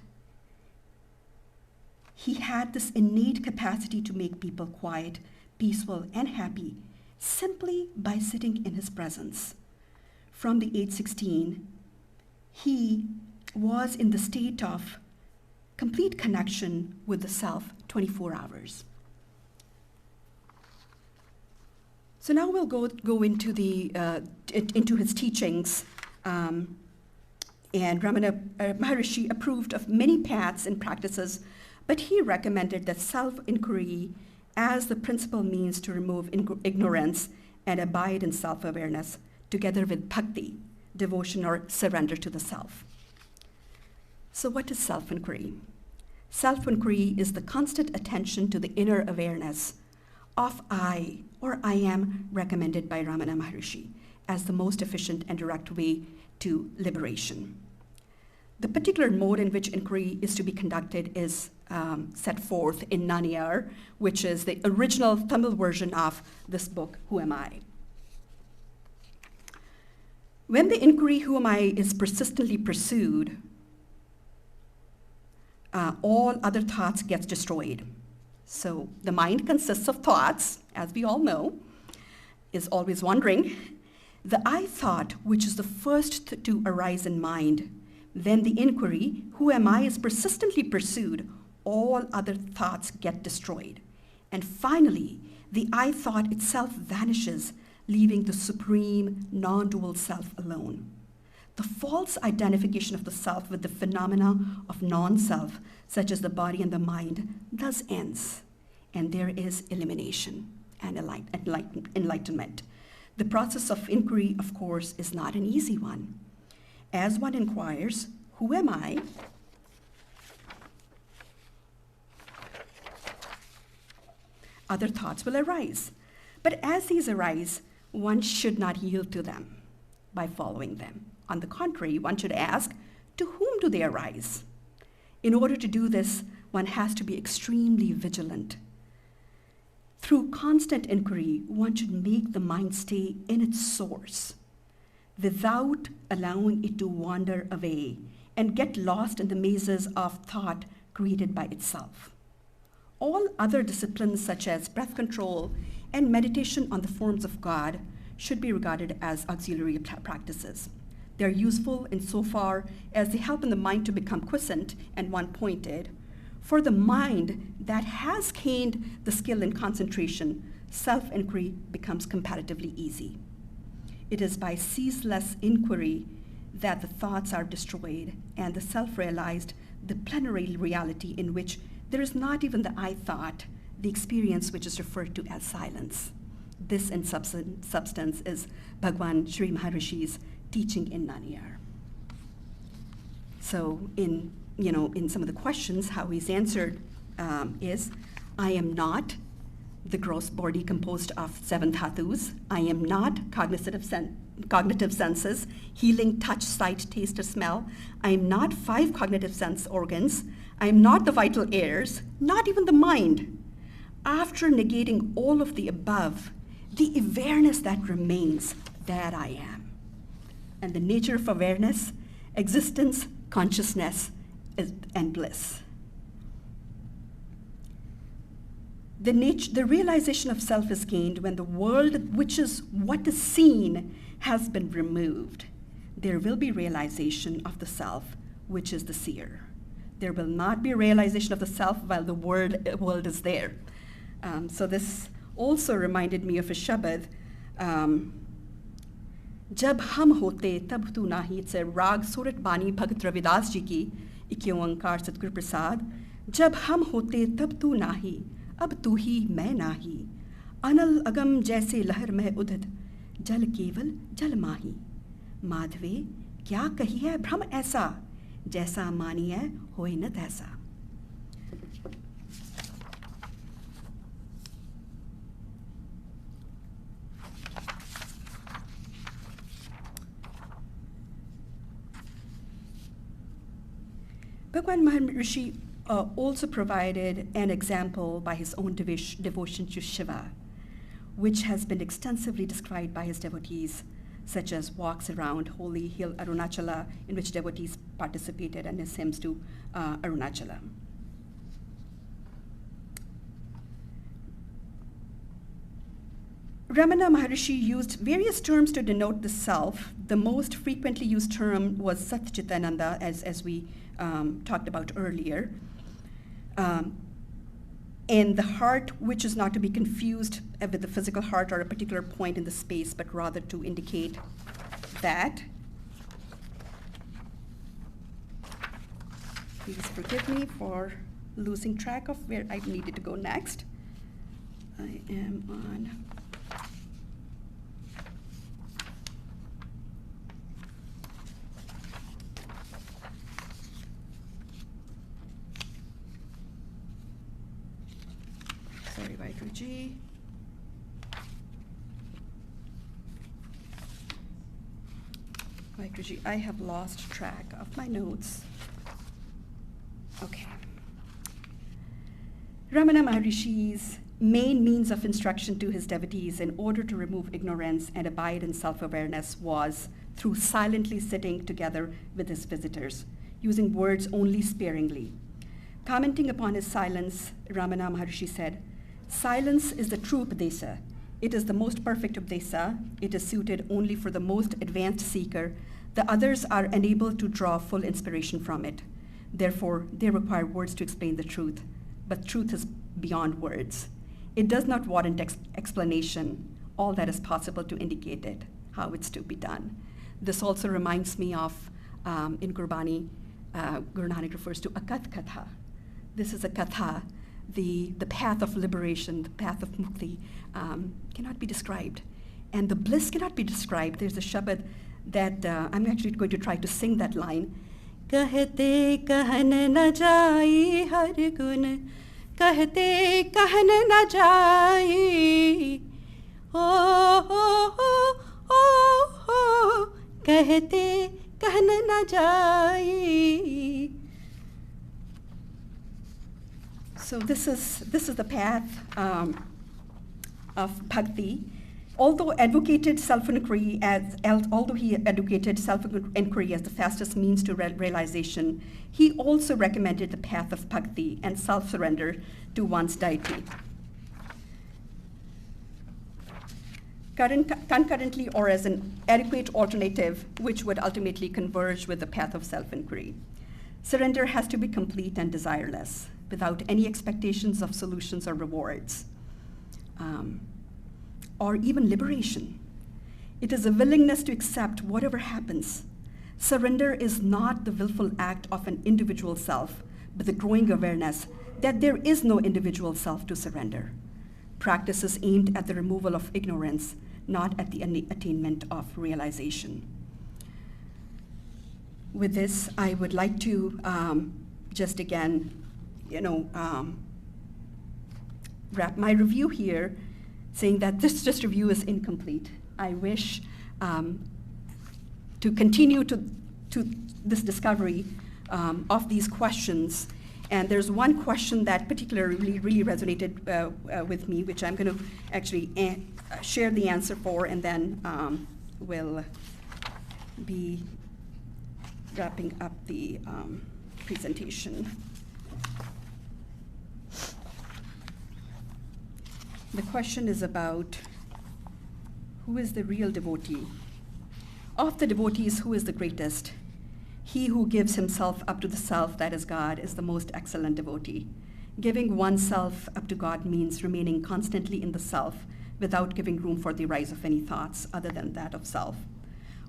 He had this innate capacity to make people quiet, peaceful, and happy simply by sitting in his presence. From the age 16, he was in the state of complete connection with the self 24 hours. So now we'll go into into his teachings, and Ramana Maharishi approved of many paths and practices, but he recommended that self-inquiry as the principal means to remove ignorance and abide in self-awareness, together with bhakti, devotion or surrender to the self. So what is self-inquiry? Self-inquiry is the constant attention to the inner awareness of I, or I am, recommended by Ramana Maharishi as the most efficient and direct way to liberation. The particular mode in which inquiry is to be conducted is set forth in Naniyar, which is the original Tamil version of this book, Who Am I? When the inquiry, Who am I, is persistently pursued, all other thoughts get destroyed. So the mind consists of thoughts, as we all know, is always wandering. The I thought, which is the first to arise in mind, then the inquiry, who am I, is persistently pursued, all other thoughts get destroyed. And finally, the I thought itself vanishes, leaving the supreme non-dual self alone. The false identification of the self with the phenomena of non-self, such as the body and the mind, thus ends, and there is elimination and enlightenment. The process of inquiry, of course, is not an easy one. As one inquires, who am I? Other thoughts will arise. But as these arise, one should not yield to them by following them. On the contrary, one should ask, to whom do they arise? In order to do this, one has to be extremely vigilant. Through constant inquiry, one should make the mind stay in its source without allowing it to wander away and get lost in the mazes of thought created by itself. All other disciplines, such as breath control and meditation on the forms of God, should be regarded as auxiliary practices. They're useful insofar as they help in the mind to become quiescent and one-pointed. For the mind that has gained the skill in concentration, self-inquiry becomes comparatively easy. It is by ceaseless inquiry that the thoughts are destroyed and the self-realized, the plenary reality in which there is not even the I thought, the experience which is referred to as silence. This in substance is Bhagwan Sri Maharishi's teaching in Naniyar. So in some of the questions, how he's answered is, I am not the gross body composed of 7 dhatus. I am not cognitive cognitive senses, healing touch, sight, taste, or smell. I am not 5 cognitive sense organs. I am not the vital airs, not even the mind. After negating all of the above, the awareness that remains, that I am. And the nature of awareness, existence, consciousness, and bliss. The realization of self is gained when the world, which is what is seen, has been removed. There will be realization of the self, which is the seer. There will not be realization of the self while the world is there. So this also reminded me of a shabad. Jab hum hote tab tu nahi. It's a Rag Surat Bani Bhagat Ravidas ji ki 21 Onkar Satguru Prasad. Jab hum hote tab tu nahi. अब तू ही मैं नाही, अनल अगम जैसे लहर में उदित, जल केवल जल माही। माधवे क्या कही है भ्रम ऐसा, जैसा मानिए होए न तैसा। Bhagwan Maharishi also provided an example by his own devotion to Shiva, which has been extensively described by his devotees, such as walks around Holy Hill Arunachala, in which devotees participated, and his hymns to Arunachala. Ramana Maharishi used various terms to denote the self. The most frequently used term was Satchitananda, as we talked about earlier. And the heart, which is not to be confused with the physical heart or a particular point in the space, but rather to indicate that. Please forgive me for losing track of where I needed to go next. I am on. Sorry, Vaiguruji. Vaiguruji, I have lost track of my notes. Okay. Ramana Maharishi's main means of instruction to his devotees in order to remove ignorance and abide in self-awareness was through silently sitting together with his visitors, using words only sparingly. Commenting upon his silence, Ramana Maharishi said, "Silence is the true Upadesa. It is the most perfect Upadesa. It is suited only for the most advanced seeker. The others are unable to draw full inspiration from it. Therefore, they require words to explain the truth. But truth is beyond words. It does not warrant explanation. All that is possible to indicate it, how it's to be done." This also reminds me of, in Gurbani, Guru Nanak refers to a katha. This is a katha. The path of liberation, the path of mukti, cannot be described. And the bliss cannot be described. There's a shabad that I'm actually going to try to sing that line. Kahte kahan na jai har gun, kahte kahan na jai, oh, oh, oh, oh, oh, kahte kahan na jai. So this is the path of bhakti. Although he advocated self-inquiry as the fastest means to realization, he also recommended the path of bhakti and self-surrender to one's deity. Concurrently, or as an adequate alternative, which would ultimately converge with the path of self-inquiry. Surrender has to be complete and desireless, without any expectations of solutions or rewards, or even liberation. It is a willingness to accept whatever happens. Surrender is not the willful act of an individual self, but the growing awareness that there is no individual self to surrender. Practice is aimed at the removal of ignorance, not at the attainment of realization. With this, I would like to just again, wrap my review here, saying that this review is incomplete. I wish to continue to this discovery of these questions. And there's one question that particularly really resonated with me, which I'm going to actually share the answer for, and then we'll be wrapping up the presentation. The question is about who is the real devotee? Of the devotees, who is the greatest? He who gives himself up to the self, that is God, is the most excellent devotee. Giving oneself up to God means remaining constantly in the self without giving room for the rise of any thoughts other than that of self.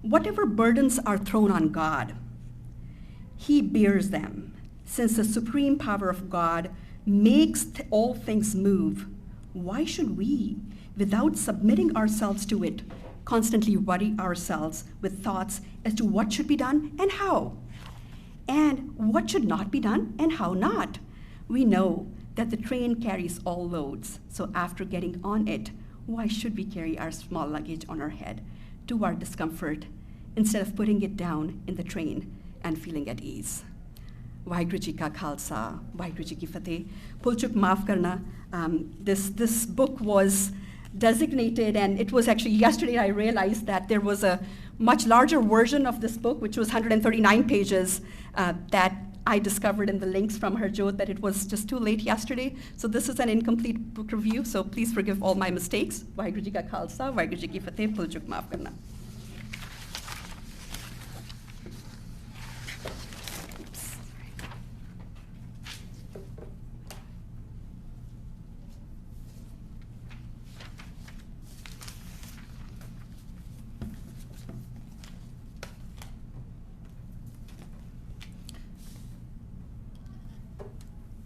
Whatever burdens are thrown on God, he bears them. Since the supreme power of God makes all things move, why should we, without submitting ourselves to it, constantly worry ourselves with thoughts as to what should be done and how, and what should not be done and how not? We know that the train carries all loads, so after getting on it, why should we carry our small luggage on our head to our discomfort instead of putting it down in the train and feeling at ease? Vaheguru Ji Ka Khalsa, Vaheguru Ji Ki Fateh. Pulchuk maaf karna. This book was designated, and it was actually yesterday I realized that there was a much larger version of this book, which was 139 pages, that I discovered in the links from Harjot that it was just too late yesterday. So this is an incomplete book review, so please forgive all my mistakes. Vaheguru Ji Ka Khalsa, Vaheguru Ji Ki Fateh, Pulchuk maaf karna.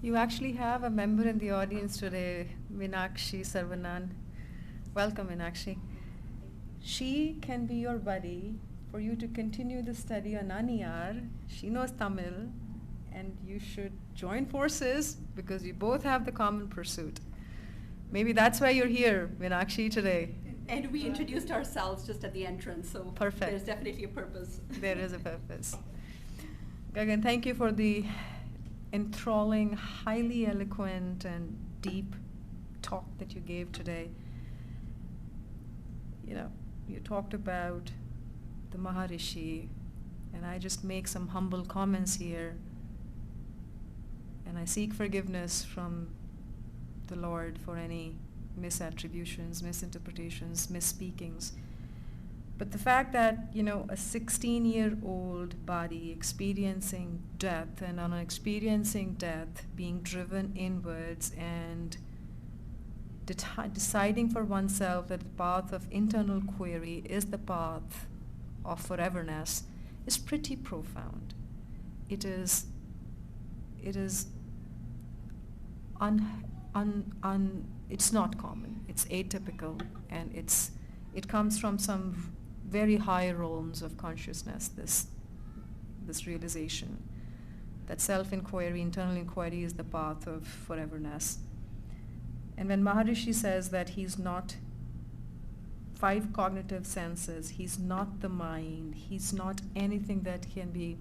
You actually have a member in the audience today, Meenakshi Sarvanan. Welcome, Meenakshi. She can be your buddy for you to continue the study on Aniyar. She knows Tamil, and you should join forces because you both have the common pursuit. Maybe that's why you're here, Meenakshi, today. And we introduced ourselves just at the entrance, so Perfect. There's definitely a purpose. There is a purpose. Gagan, thank you for the enthralling, highly eloquent and deep talk that you gave today. You know, you talked about the Maharishi, and I just make some humble comments here, and I seek forgiveness from the Lord for any misattributions, misinterpretations, misspeakings. But the fact that, you know, a 16-year-old body experiencing death, and on experiencing death, being driven inwards and deciding for oneself that the path of internal query is the path of foreverness is pretty profound. It's not common. It's atypical, and it comes from some very high realms of consciousness, this realization that self-inquiry, internal inquiry is the path of foreverness. And when Maharishi says that he's not 5 cognitive senses, he's not the mind, he's not anything that can be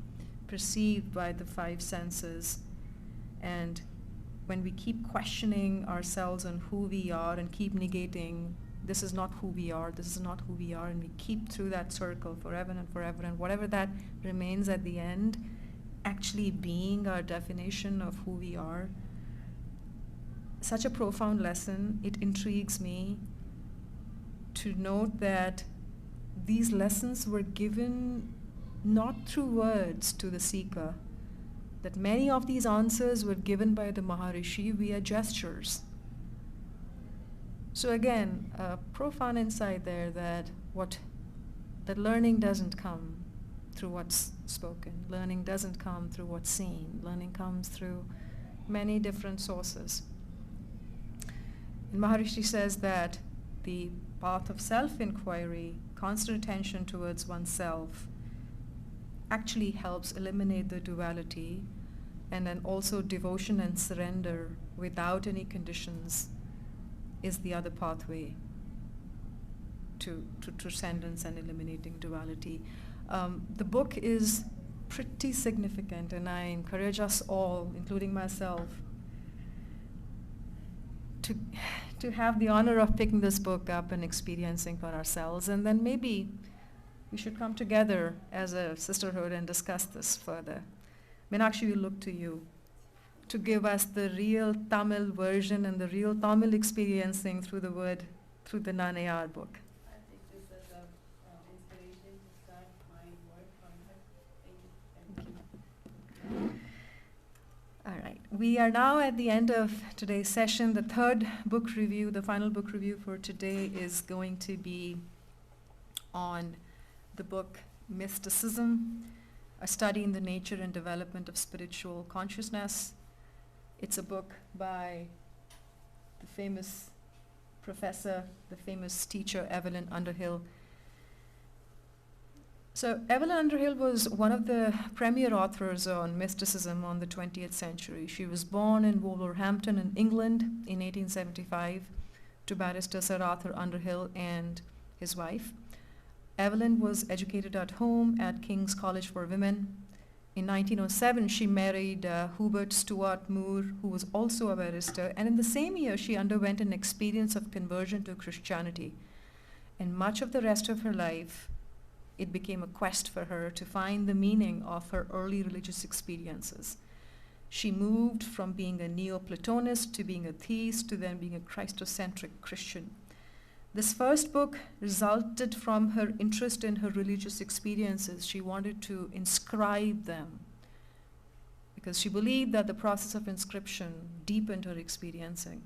perceived by the 5 senses, and when we keep questioning ourselves on who we are and keep negating, this is not who we are, this is not who we are, and we keep through that circle forever, and whatever that remains at the end, actually being our definition of who we are. Such a profound lesson. It intrigues me to note that these lessons were given not through words to the seeker, that many of these answers were given by the Maharishi via gestures. So again, a profound insight there that learning doesn't come through what's spoken. Learning doesn't come through what's seen. Learning comes through many different sources. And Maharishi says that the path of self-inquiry, constant attention towards oneself, actually helps eliminate the duality, and then also devotion and surrender without any conditions is the other pathway. to transcendence and eliminating duality. The book is pretty significant, and I encourage us all, including myself, to have the honor of picking this book up and experiencing for ourselves, and then maybe we should come together as a sisterhood and discuss this further. Meenakshi, we look to you to give us the real Tamil version and the real Tamil experiencing through the word, through the Nanayar book. I think this is an inspiration to start my work on it. Thank you. All right. We are now at the end of today's session. The third book review, the final book review for today, is going to be on the book Mysticism, a study in the nature and development of spiritual consciousness. It's a book by the famous professor, the famous teacher, Evelyn Underhill. So Evelyn Underhill was one of the premier authors on mysticism on the 20th century. She was born in Wolverhampton in England in 1875 to barrister Sir Arthur Underhill and his wife. Evelyn was educated at home at King's College for Women. In 1907, she married Hubert Stuart Moore, who was also a barrister, and in the same year, she underwent an experience of conversion to Christianity. And much of the rest of her life, it became a quest for her to find the meaning of her early religious experiences. She moved from being a Neoplatonist to being a theist to then being a Christocentric Christian. This first book resulted from her interest in her religious experiences. She wanted to inscribe them because she believed that the process of inscription deepened her experiencing.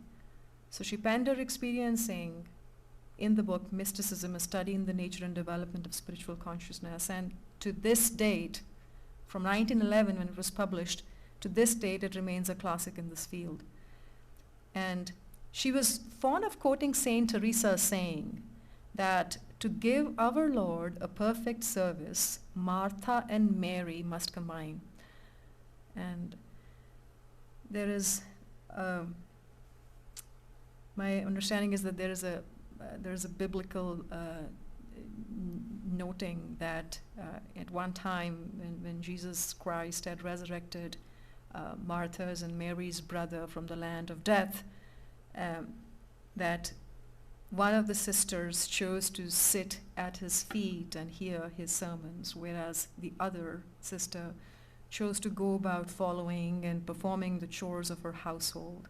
So she penned her experiencing in the book Mysticism, a study in the nature and development of spiritual consciousness. And to this date, from 1911 when it was published, to this date it remains a classic in this field. And she was fond of quoting Saint Teresa, saying that to give our Lord a perfect service, Martha and Mary must combine. And there is, my understanding is that there is a biblical noting that at one time when Jesus Christ had resurrected Martha's and Mary's brother from the land of death, that one of the sisters chose to sit at his feet and hear his sermons, whereas the other sister chose to go about following and performing the chores of her household.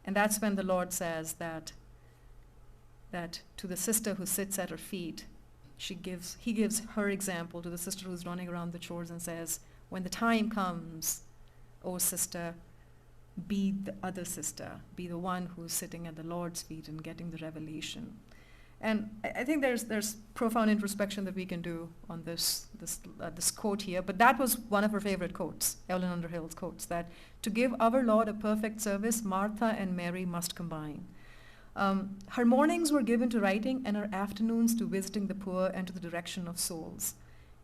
And that's when the Lord says that to the sister who sits at her feet, he gives her example to the sister who's running around the chores and says, when the time comes, oh sister, be the other sister, be the one who's sitting at the Lord's feet and getting the revelation. And I think there's profound introspection that we can do on this quote here, but that was one of her favorite quotes, Evelyn Underhill's quotes, that to give our Lord a perfect service, Martha and Mary must combine. Her mornings were given to writing and her afternoons to visiting the poor and to the direction of souls.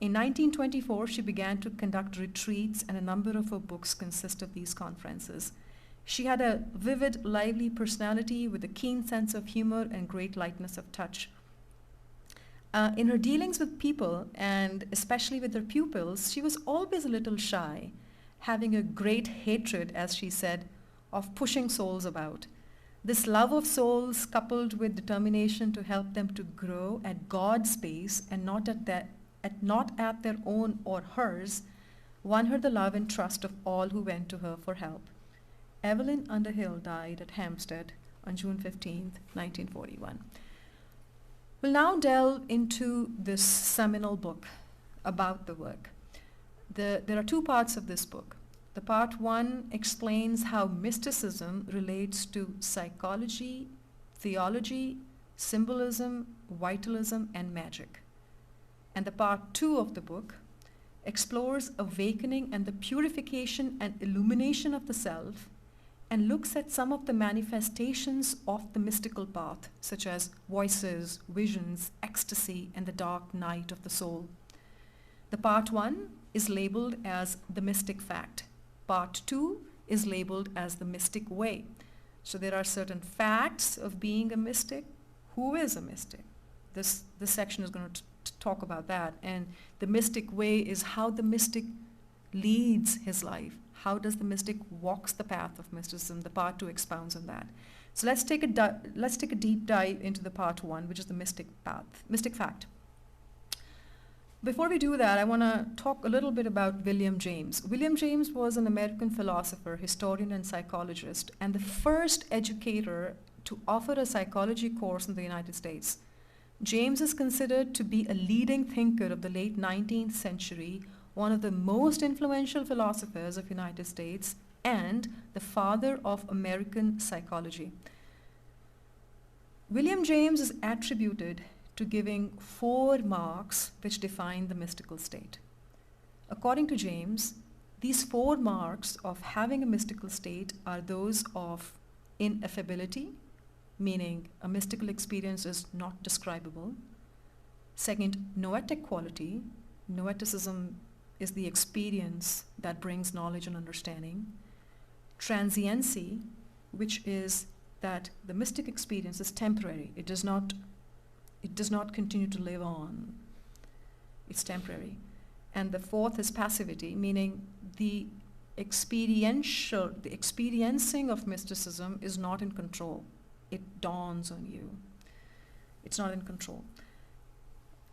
In 1924, she began to conduct retreats, and a number of her books consist of these conferences. She had a vivid, lively personality with a keen sense of humor and great lightness of touch. In her dealings with people, and especially with her pupils, she was always a little shy, having a great hatred, as she said, of pushing souls about. This love of souls, coupled with determination to help them to grow at God's pace and not at their own or hers, won her the love and trust of all who went to her for help. Evelyn Underhill died at Hampstead on June 15th, 1941. We'll now delve into this seminal book about the work. There are two parts of this book. The part one explains how mysticism relates to psychology, theology, symbolism, vitalism, and magic. And the part two of the book explores awakening and the purification and illumination of the self, and looks at some of the manifestations of the mystical path, such as voices, visions, ecstasy, and the dark night of the soul. The part one is labeled as the mystic fact. Part two is labeled as the mystic way. So there are certain facts of being a mystic. Who is a mystic? this section is going to talk about that. And the mystic way is how the mystic leads his life. How does the mystic walks the path of mysticism? The part 2 expounds on that. So let's take a deep dive into the part 1, which is the mystic path, mystic fact. Before we do that, I want to talk a little bit about William James. William James was an American philosopher, historian, and psychologist, and the first educator to offer a psychology course in the United States. James is considered to be a leading thinker of the late 19th century, one of the most influential philosophers of the United States, and the father of American psychology. William James is attributed to giving 4 marks which define the mystical state. According to James, these 4 marks of having a mystical state are those of ineffability, meaning a mystical experience is not describable. Second, noetic quality. Noeticism is the experience that brings knowledge and understanding. Transiency, which is that the mystic experience is temporary. It does not continue to live on. It's temporary. And the fourth is passivity, meaning the experiencing of mysticism is not in control. It dawns on you. It's not in control.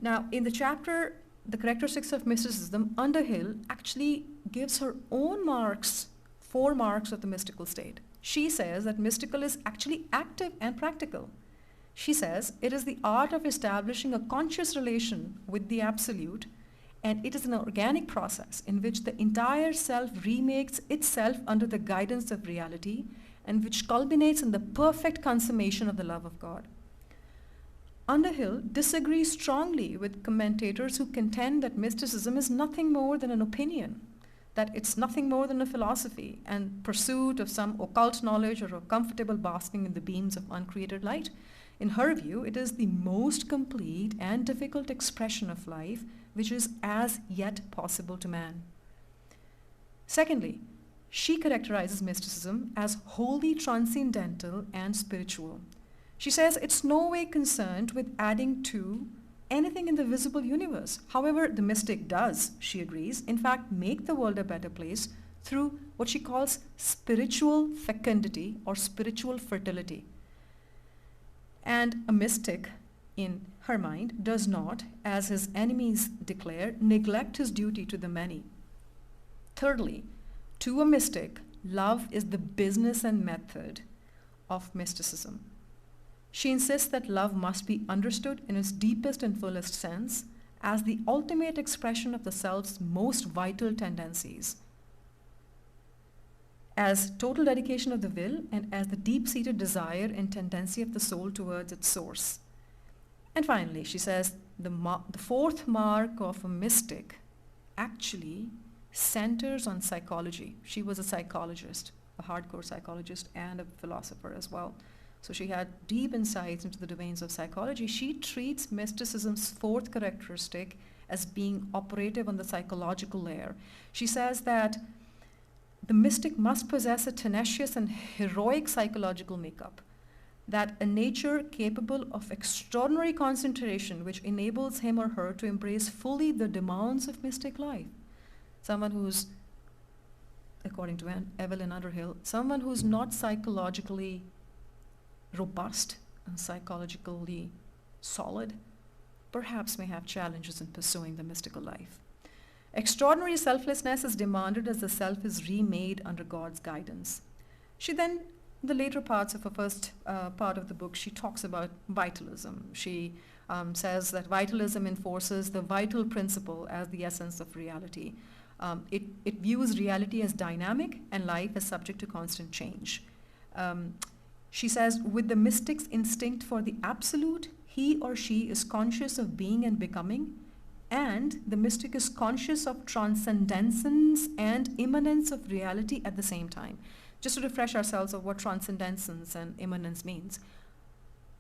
Now, in the chapter, The Characteristics of Mysticism, Underhill actually gives her own marks, 4 marks of the mystical state. She says that mystical is actually active and practical. She says it is the art of establishing a conscious relation with the absolute, and it is an organic process in which the entire self remakes itself under the guidance of reality, and which culminates in the perfect consummation of the love of God. Underhill disagrees strongly with commentators who contend that mysticism is nothing more than an opinion, that it's nothing more than a philosophy and pursuit of some occult knowledge or a comfortable basking in the beams of uncreated light. In her view, it is the most complete and difficult expression of life which is as yet possible to man. Secondly, she characterizes mysticism as wholly transcendental and spiritual. She says it's no way concerned with adding to anything in the visible universe. However, the mystic does, she agrees, in fact make the world a better place through what she calls spiritual fecundity or spiritual fertility. And a mystic, in her mind, does not, as his enemies declare, neglect his duty to the many. Thirdly, to a mystic, love is the business and method of mysticism. She insists that love must be understood in its deepest and fullest sense as the ultimate expression of the self's most vital tendencies, as total dedication of the will, and as the deep-seated desire and tendency of the soul towards its source. And finally, she says the 4th mark of a mystic actually centers on psychology. She was a psychologist, a hardcore psychologist, and a philosopher as well. So she had deep insights into the domains of psychology. She treats mysticism's 4th characteristic as being operative on the psychological layer. She says that the mystic must possess a tenacious and heroic psychological makeup, that a nature capable of extraordinary concentration which enables him or her to embrace fully the demands of mystic life. Someone who's, according to Evelyn Underhill, someone who's not psychologically robust and psychologically solid, perhaps may have challenges in pursuing the mystical life. Extraordinary selflessness is demanded as the self is remade under God's guidance. She then, in the later parts of her first part of the book, she talks about vitalism. She says that vitalism enforces the vital principle as the essence of reality. It views reality as dynamic and life as subject to constant change. She says, with the mystic's instinct for the absolute, he or she is conscious of being and becoming, and the mystic is conscious of transcendence and immanence of reality at the same time. Just to refresh ourselves of what transcendence and immanence means.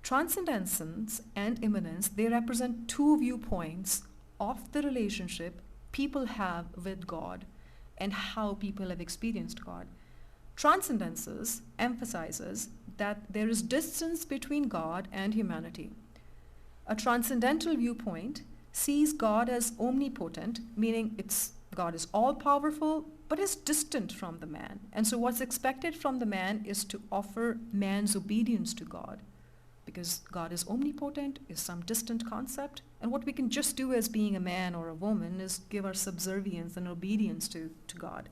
Transcendence and immanence, they represent 2 viewpoints of the relationship people have with God and how people have experienced God. Transcendences emphasizes that there is distance between God and humanity. A transcendental viewpoint sees God as omnipotent, meaning God is all-powerful, but is distant from the man. And so what's expected from the man is to offer man's obedience to God, because God is omnipotent, is some distant concept, and what we can just do as being a man or a woman is give our subservience and obedience to God.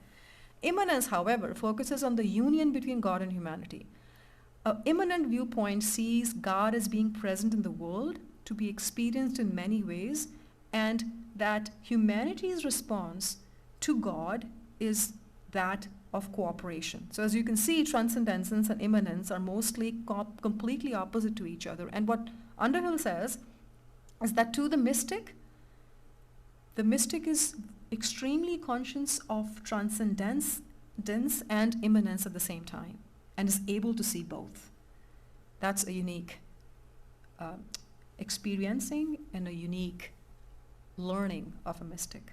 Immanence, however, focuses on the union between God and humanity. An immanent viewpoint sees God as being present in the world, to be experienced in many ways, and that humanity's response to God is that of cooperation. So as you can see, transcendence and immanence are mostly completely opposite to each other. And what Underhill says is that to the mystic is extremely conscious of transcendence and immanence at the same time, and is able to see both. That's a unique experiencing and a unique learning of a mystic.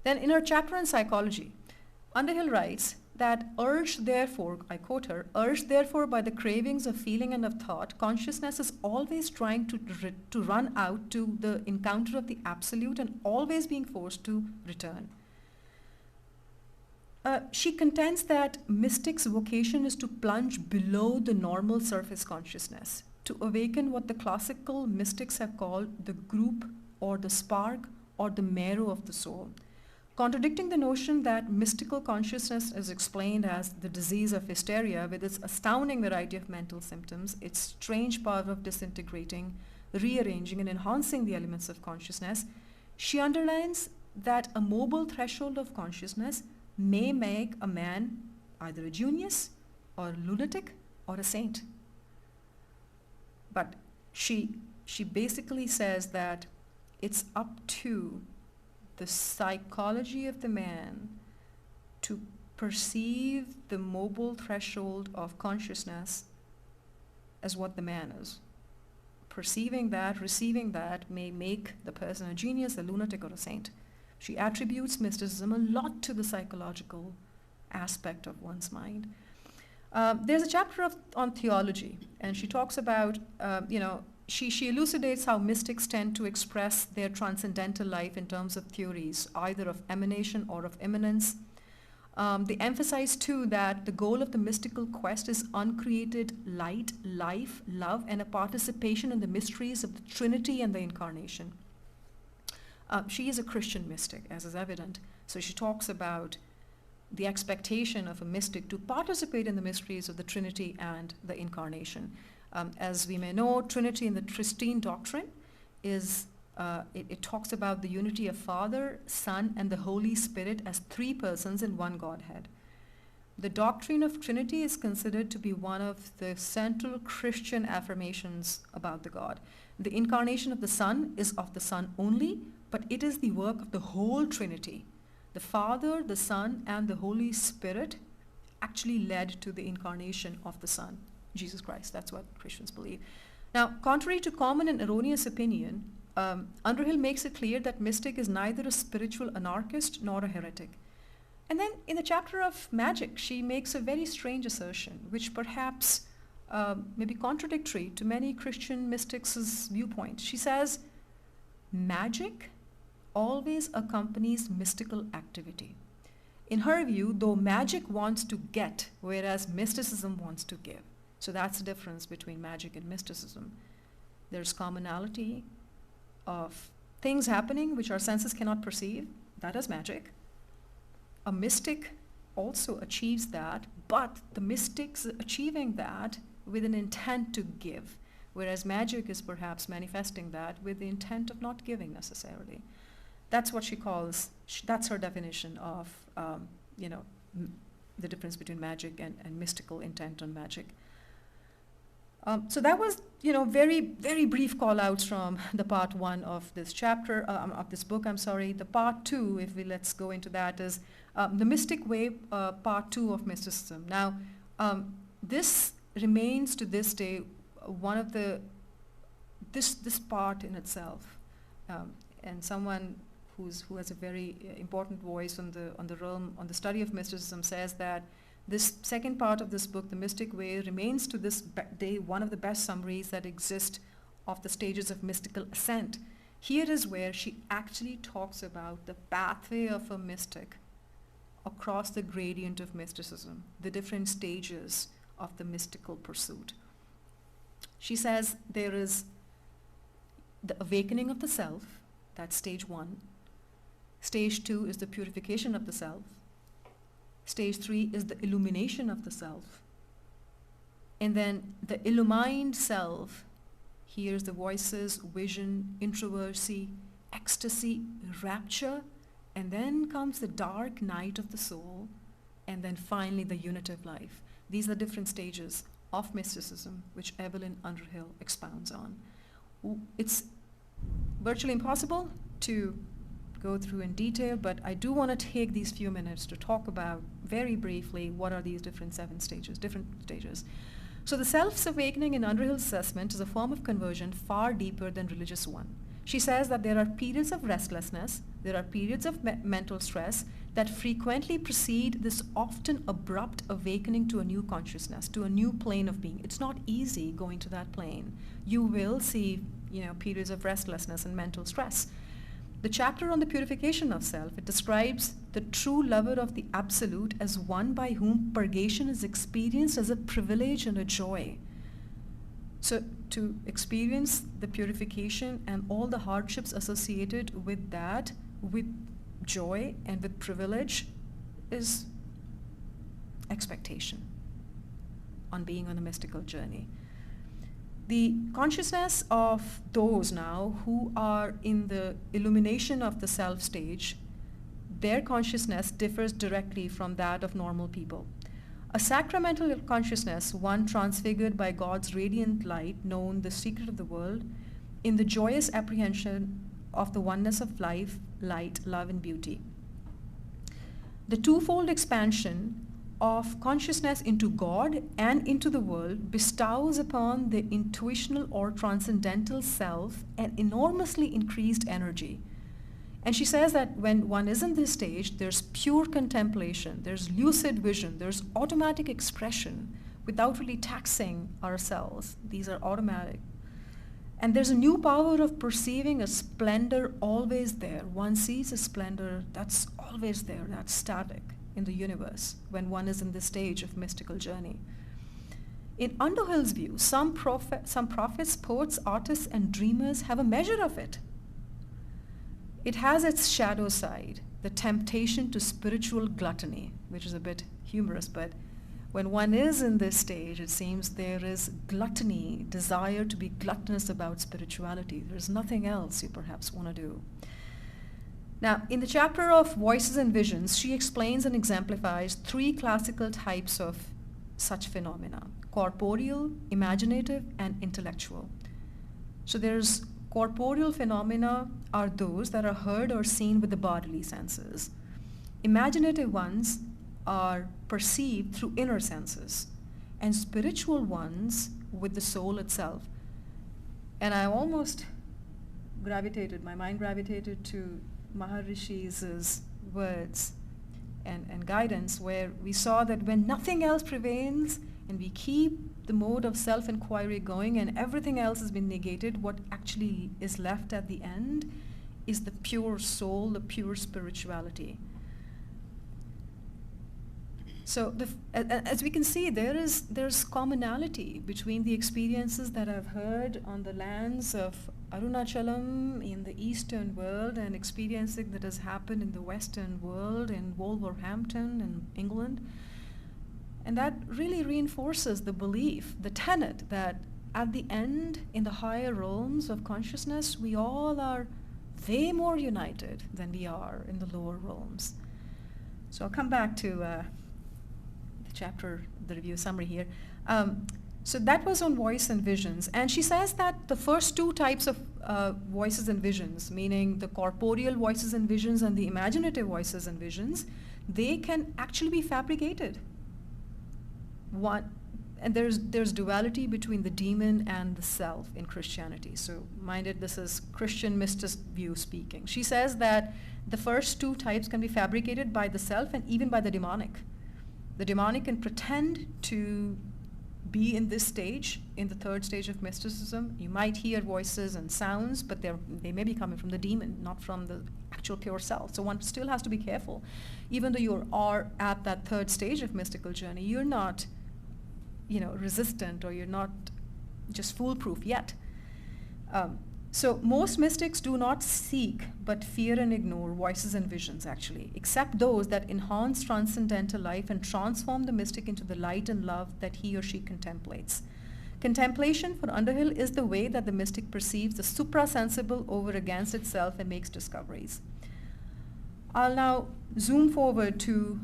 Then in her chapter on psychology, Underhill writes that urged therefore, I quote her, urged therefore by the cravings of feeling and of thought, consciousness is always trying to run out to the encounter of the absolute and always being forced to return. She contends that mystic's vocation is to plunge below the normal surface consciousness, to awaken what the classical mystics have called the group or the spark or the marrow of the soul, contradicting the notion that mystical consciousness is explained as the disease of hysteria with its astounding variety of mental symptoms, its strange power of disintegrating, rearranging and enhancing the elements of consciousness. She underlines that a mobile threshold of consciousness may make a man either a genius or a lunatic or a saint. But she basically says that it's up to the psychology of the man to perceive the mobile threshold of consciousness as what the man is. Perceiving that, receiving that may make the person a genius, a lunatic, or a saint. She attributes mysticism a lot to the psychological aspect of one's mind. There's a chapter on theology, and she talks about, she elucidates how mystics tend to express their transcendental life in terms of theories, either of emanation or of immanence. They emphasize too that the goal of the mystical quest is uncreated light, life, love, and a participation in the mysteries of the Trinity and the Incarnation. She is a Christian mystic, as is evident. So she talks about the expectation of a mystic to participate in the mysteries of the Trinity and the Incarnation. As we may know, Trinity in the Tristine doctrine is, it talks about the unity of Father, Son, and the Holy Spirit as three persons in one Godhead. The doctrine of Trinity is considered to be one of the central Christian affirmations about the God. The incarnation of the Son is of the Son only, but it is the work of the whole Trinity. The Father, the Son, and the Holy Spirit actually led to the incarnation of the Son, Jesus Christ. That's what Christians believe. Now, contrary to common and erroneous opinion, Underhill makes it clear that mystic is neither a spiritual anarchist nor a heretic. And then in the chapter of magic, she makes a very strange assertion, which perhaps may be contradictory to many Christian mystics' viewpoint. She says, magic always accompanies mystical activity. In her view, though magic wants to get, whereas mysticism wants to give. So that's the difference between magic and mysticism. There's commonality of things happening which our senses cannot perceive. That is magic. A mystic also achieves that, but the mystic's achieving that with an intent to give, whereas magic is perhaps manifesting that with the intent of not giving necessarily. That's what she calls, that's her definition of, the difference between magic and mystical intent on magic. So that was, very, very brief call-outs from the part one of this chapter, of this book, I'm sorry. The part two, let's go into that, is the mystic way, part two of mysticism. Now, this remains to this day one of this part in itself, and someone who has a very important voice on the realm, on the study of mysticism, says that this second part of this book, The Mystic Way, remains to this day one of the best summaries that exist of the stages of mystical ascent. Here is where she actually talks about the pathway of a mystic across the gradient of mysticism, the different stages of the mystical pursuit. She says there is the awakening of the self, that's stage 1. Stage 2 is the purification of the self. Stage 3 is the illumination of the self. And then the illumined self hears the voices, vision, introversy, ecstasy, rapture, and then comes the dark night of the soul, and then finally the unitive life. These are different stages of mysticism which Evelyn Underhill expounds on. It's virtually impossible to go through in detail, but I do want to take these few minutes to talk about very briefly what are these different stages. So the self-awakening in Underhill's assessment is a form of conversion far deeper than religious one. She says that there are periods of restlessness, there are periods of mental stress that frequently precede this often abrupt awakening to a new consciousness, to a new plane of being. It's not easy going to that plane. You will see, periods of restlessness and mental stress. The chapter on the purification of self, it describes the true lover of the absolute as one by whom purgation is experienced as a privilege and a joy. So to experience the purification and all the hardships associated with that, with joy and with privilege, is expectation on being on a mystical journey. The consciousness of those now who are in the illumination of the self stage, their consciousness differs directly from that of normal people. A sacramental consciousness, one transfigured by God's radiant light, known the secret of the world, in the joyous apprehension of the oneness of life, light, love, and beauty. The twofold expansion of consciousness into God and into the world bestows upon the intuitional or transcendental self an enormously increased energy. And she says that when one is in this stage, there's pure contemplation, there's lucid vision, there's automatic expression without really taxing ourselves. These are automatic. And there's a new power of perceiving a splendor always there. One sees a splendor that's always there, that's static in the universe when one is in this stage of mystical journey. In Underhill's view, some prophets, poets, artists, and dreamers have a measure of it. It has its shadow side, the temptation to spiritual gluttony, which is a bit humorous, but when one is in this stage, it seems there is gluttony, desire to be gluttonous about spirituality. There's nothing else you perhaps want to do. Now, in the chapter of Voices and Visions, she explains and exemplifies 3 classical types of such phenomena: corporeal, imaginative, and intellectual. So there's corporeal phenomena are those that are heard or seen with the bodily senses. Imaginative ones are perceived through inner senses, and spiritual ones with the soul itself. And I almost my mind gravitated to Maharishi's words and guidance, where we saw that when nothing else prevails and we keep the mode of self-inquiry going and everything else has been negated, what actually is left at the end is the pure soul, the pure spirituality. So as we can see, there's commonality between the experiences that I've heard on the lands of Arunachalam in the Eastern world and experiencing that has happened in the Western world, in Wolverhampton in England. And that really reinforces the belief, the tenet, that at the end, in the higher realms of consciousness, we all are way more united than we are in the lower realms. So I'll come back to the chapter, the review summary here. So that was on voice and visions. And she says that the first 2 types of voices and visions, meaning the corporeal voices and visions and the imaginative voices and visions, they can actually be fabricated. And there's duality between the demon and the self in Christianity. So mind it, this is Christian mystic view speaking. She says that the first 2 types can be fabricated by the self and even by the demonic. The demonic can pretend to be in this stage, in the third stage of mysticism. You might hear voices and sounds, but they may be coming from the demon, not from the actual pure self. So one still has to be careful. Even though you are at that third stage of mystical journey, you're not, resistant, or you're not just foolproof yet. So most mystics do not seek but fear and ignore voices and visions, actually, except those that enhance transcendental life and transform the mystic into the light and love that he or she contemplates. Contemplation for Underhill is the way that the mystic perceives the suprasensible over against itself and makes discoveries. I'll now zoom forward to,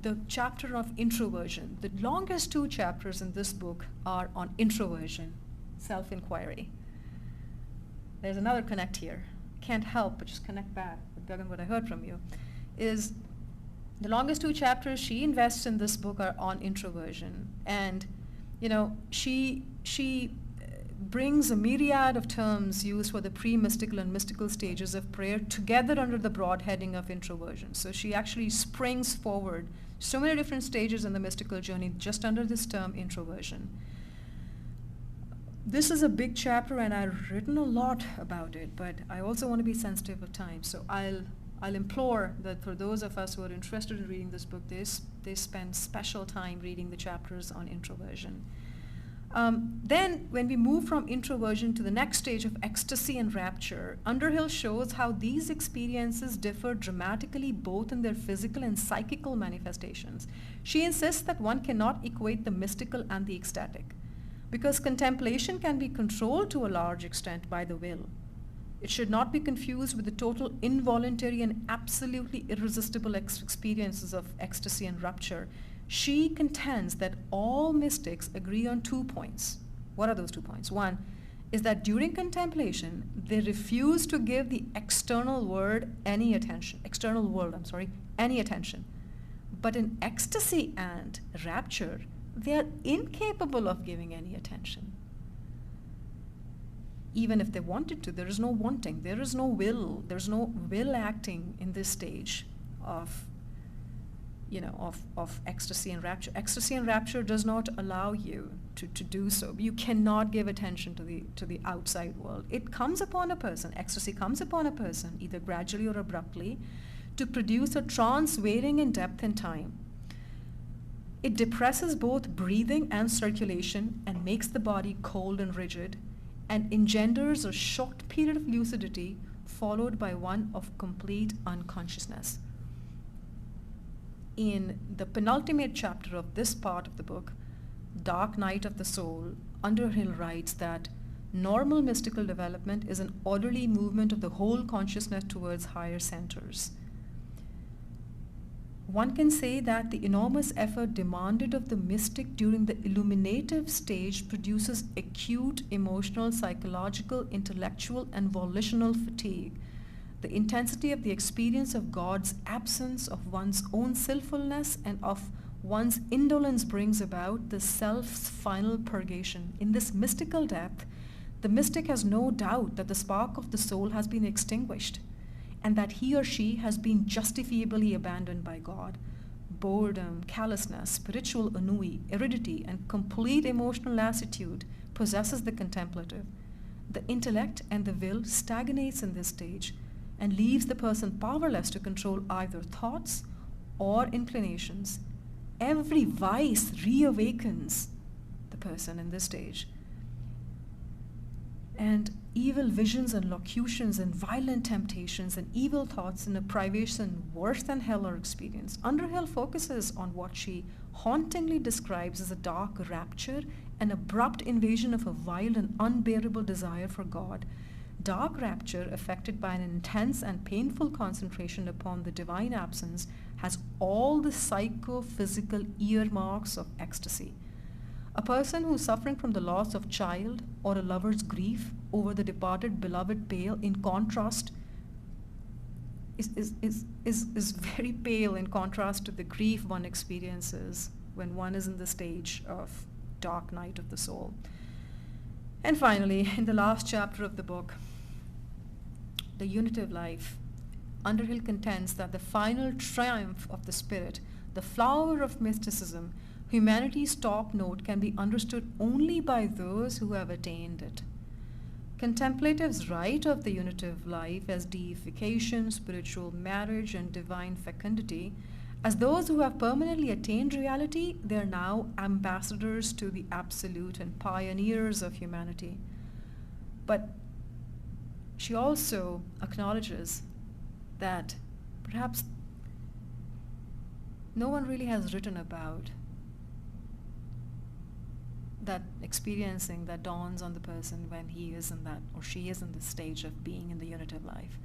the chapter of introversion. The longest 2 chapters in this book are on introversion, self-inquiry. There's another connect here. Can't help but just connect back with what I heard from you. Is the longest 2 chapters she invests in this book are on introversion. And, she brings a myriad of terms used for the pre-mystical and mystical stages of prayer together under the broad heading of introversion. So she actually springs forward so many different stages in the mystical journey just under this term introversion. This is a big chapter, and I've written a lot about it, but I also want to be sensitive of time. So I'll implore that for those of us who are interested in reading this book, they spend special time reading the chapters on introversion. Then when we move from introversion to the next stage of ecstasy and rapture, Underhill shows how these experiences differ dramatically both in their physical and psychical manifestations. She insists that one cannot equate the mystical and the ecstatic, because contemplation can be controlled to a large extent by the will. It should not be confused with the total involuntary and absolutely irresistible experiences of ecstasy and rapture. She contends that all mystics agree on 2 points. What are those 2 points? One is that during contemplation, they refuse to give the external world any attention. But in ecstasy and rapture, they are incapable of giving any attention. Even if they wanted to, there is no wanting, there is no will, there's no will acting in this stage of ecstasy and rapture. Ecstasy and rapture does not allow you to do so. You cannot give attention to the outside world. It comes upon a person, ecstasy comes upon a person, either gradually or abruptly, to produce a trance varying in depth and time. It depresses both breathing and circulation and makes the body cold and rigid, and engenders a short period of lucidity followed by one of complete unconsciousness. In the penultimate chapter of this part of the book, Dark Night of the Soul, Underhill writes that normal mystical development is an orderly movement of the whole consciousness towards higher centers. One can say that the enormous effort demanded of the mystic during the illuminative stage produces acute emotional, psychological, intellectual, and volitional fatigue. The intensity of the experience of God's absence, of one's own sinfulness, and of one's indolence brings about the self's final purgation. In this mystical depth, the mystic has no doubt that the spark of the soul has been extinguished, and that he or she has been justifiably abandoned by God. Boredom, callousness, spiritual ennui, aridity, and complete emotional lassitude possesses the contemplative. The intellect and the will stagnates in this stage and leaves the person powerless to control either thoughts or inclinations. Every vice reawakens the person in this stage. And evil visions and locutions and violent temptations and evil thoughts and a privation worse than hell are experienced. Underhill focuses on what she hauntingly describes as a dark rapture, an abrupt invasion of a wild and unbearable desire for God. Dark rapture, affected by an intense and painful concentration upon the divine absence, has all the psychophysical earmarks of ecstasy. A person who is suffering from the loss of child or a lover's grief over the departed beloved pale, in contrast, is very pale in contrast to the grief one experiences when one is in the stage of dark night of the soul. And finally, in the last chapter of the book, The Unitive Life, Underhill contends that the final triumph of the spirit, the flower of mysticism, Humanity's top note can be understood only by those who have attained it. Contemplatives write of the unitive life as deification, spiritual marriage, and divine fecundity. As those who have permanently attained reality, they are now ambassadors to the absolute and pioneers of humanity. But she also acknowledges that perhaps no one really has written about that experiencing that dawns on the person when he is in that or she is in the stage of being in the unitive life.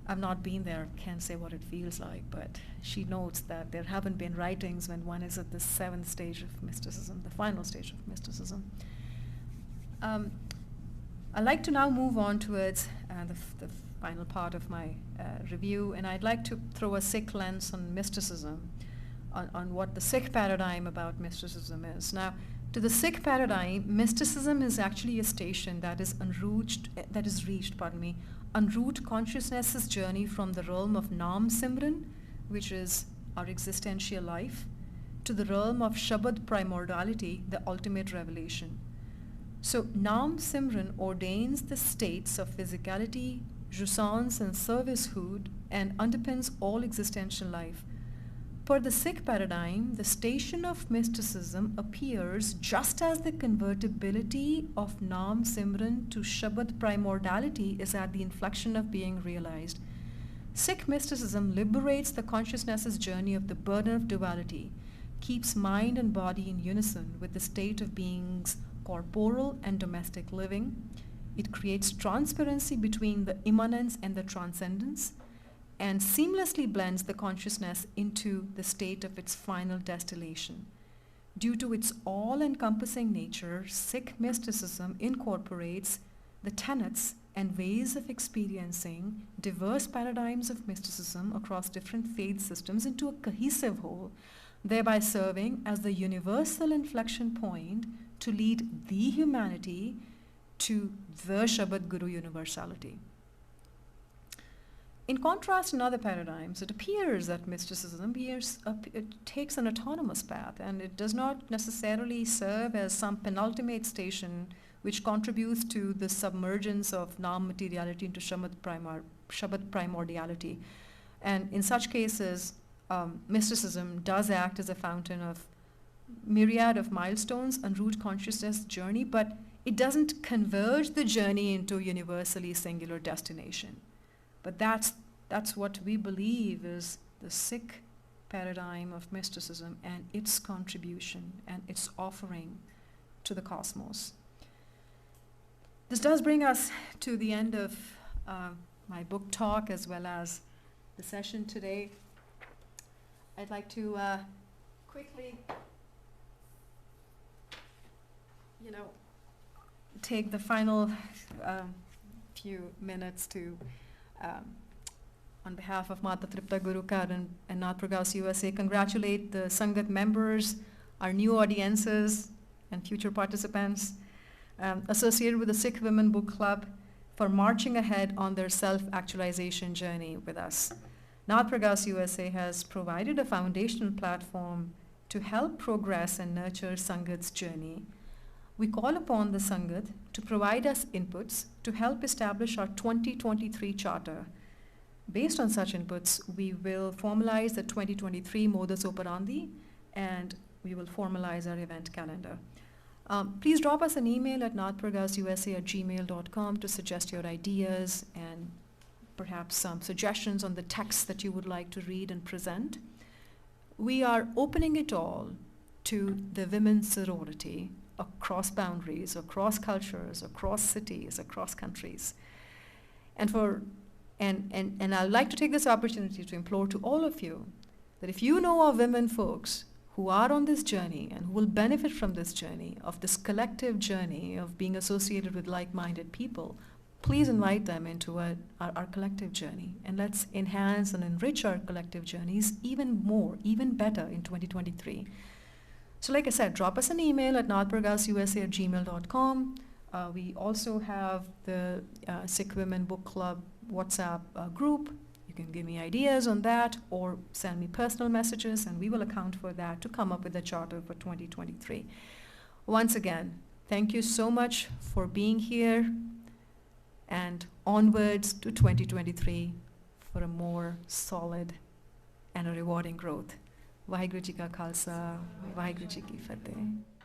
I've not been there, can't say what it feels like, but she notes that there haven't been writings when one is at the seventh stage of mysticism, the final stage of mysticism. I'd like to now move on towards the final part of my review, and I'd like to throw a Sikh lens on mysticism, on what the Sikh paradigm about mysticism is. Now, to the Sikh paradigm, mysticism is actually a station that is reached, en route consciousness's journey from the realm of Nam Simran, which is our existential life, to the realm of Shabad primordiality, the ultimate revelation. So Nam Simran ordains the states of physicality, jouissance, and servicehood and underpins all existential life. Per the Sikh paradigm, the station of mysticism appears just as the convertibility of Nam Simran to Shabad primordiality is at the inflection of being realized. Sikh mysticism liberates the consciousness's journey of the burden of duality, keeps mind and body in unison with the state of being's corporal and domestic living. It creates transparency between the immanence and the transcendence, and seamlessly blends the consciousness into the state of its final distillation. Due to its all-encompassing nature, Sikh mysticism incorporates the tenets and ways of experiencing diverse paradigms of mysticism across different faith systems into a cohesive whole, thereby serving as the universal inflection point to lead the humanity to the Shabad Guru universality. In contrast, in other paradigms, it appears that mysticism it takes an autonomous path, and it does not necessarily serve as some penultimate station which contributes to the submergence of non-materiality into Shabad primordiality. And in such cases, mysticism does act as a fountain of myriad of milestones en route consciousness journey, but it doesn't converge the journey into universally singular destination. But that's what we believe is the Sikh paradigm of mysticism and its contribution and its offering to the cosmos. This does bring us to the end of my book talk as well as the session today. I'd like to quickly, take the final few minutes to on behalf of Mata Tripta Gurukar and Nath Prakash USA, congratulate the Sangat members, our new audiences and future participants associated with the Sikh Women Book Club for marching ahead on their self-actualization journey with us. Nath Prakash USA has provided a foundational platform to help progress and nurture Sangat's journey. We call upon the Sangat to provide us inputs to help establish our 2023 charter. Based on such inputs, we will formalize the 2023 modus operandi and we will formalize our event calendar. Please drop us an email at nathpragasusa@gmail.com to suggest your ideas and perhaps some suggestions on the texts that you would like to read and present. We are opening it all to the women's sorority across boundaries, across cultures, across cities, across countries. And I'd like to take this opportunity to implore to all of you that if you know of women folks who are on this journey and who will benefit from this journey, of this collective journey of being associated with like-minded people, please invite them into our collective journey, and let's enhance and enrich our collective journeys even more, even better in 2023. So like I said, drop us an email at nathpragasusa@gmail.com. We also have the Sikh Women Book Club WhatsApp group. You can give me ideas on that or send me personal messages, and we will account for that to come up with a charter for 2023. Once again, thank you so much for being here, and onwards to 2023 for a more solid and a rewarding growth. Vaheguru Ji Ka Khalsa, Vaheguru Ji Ki Fateh.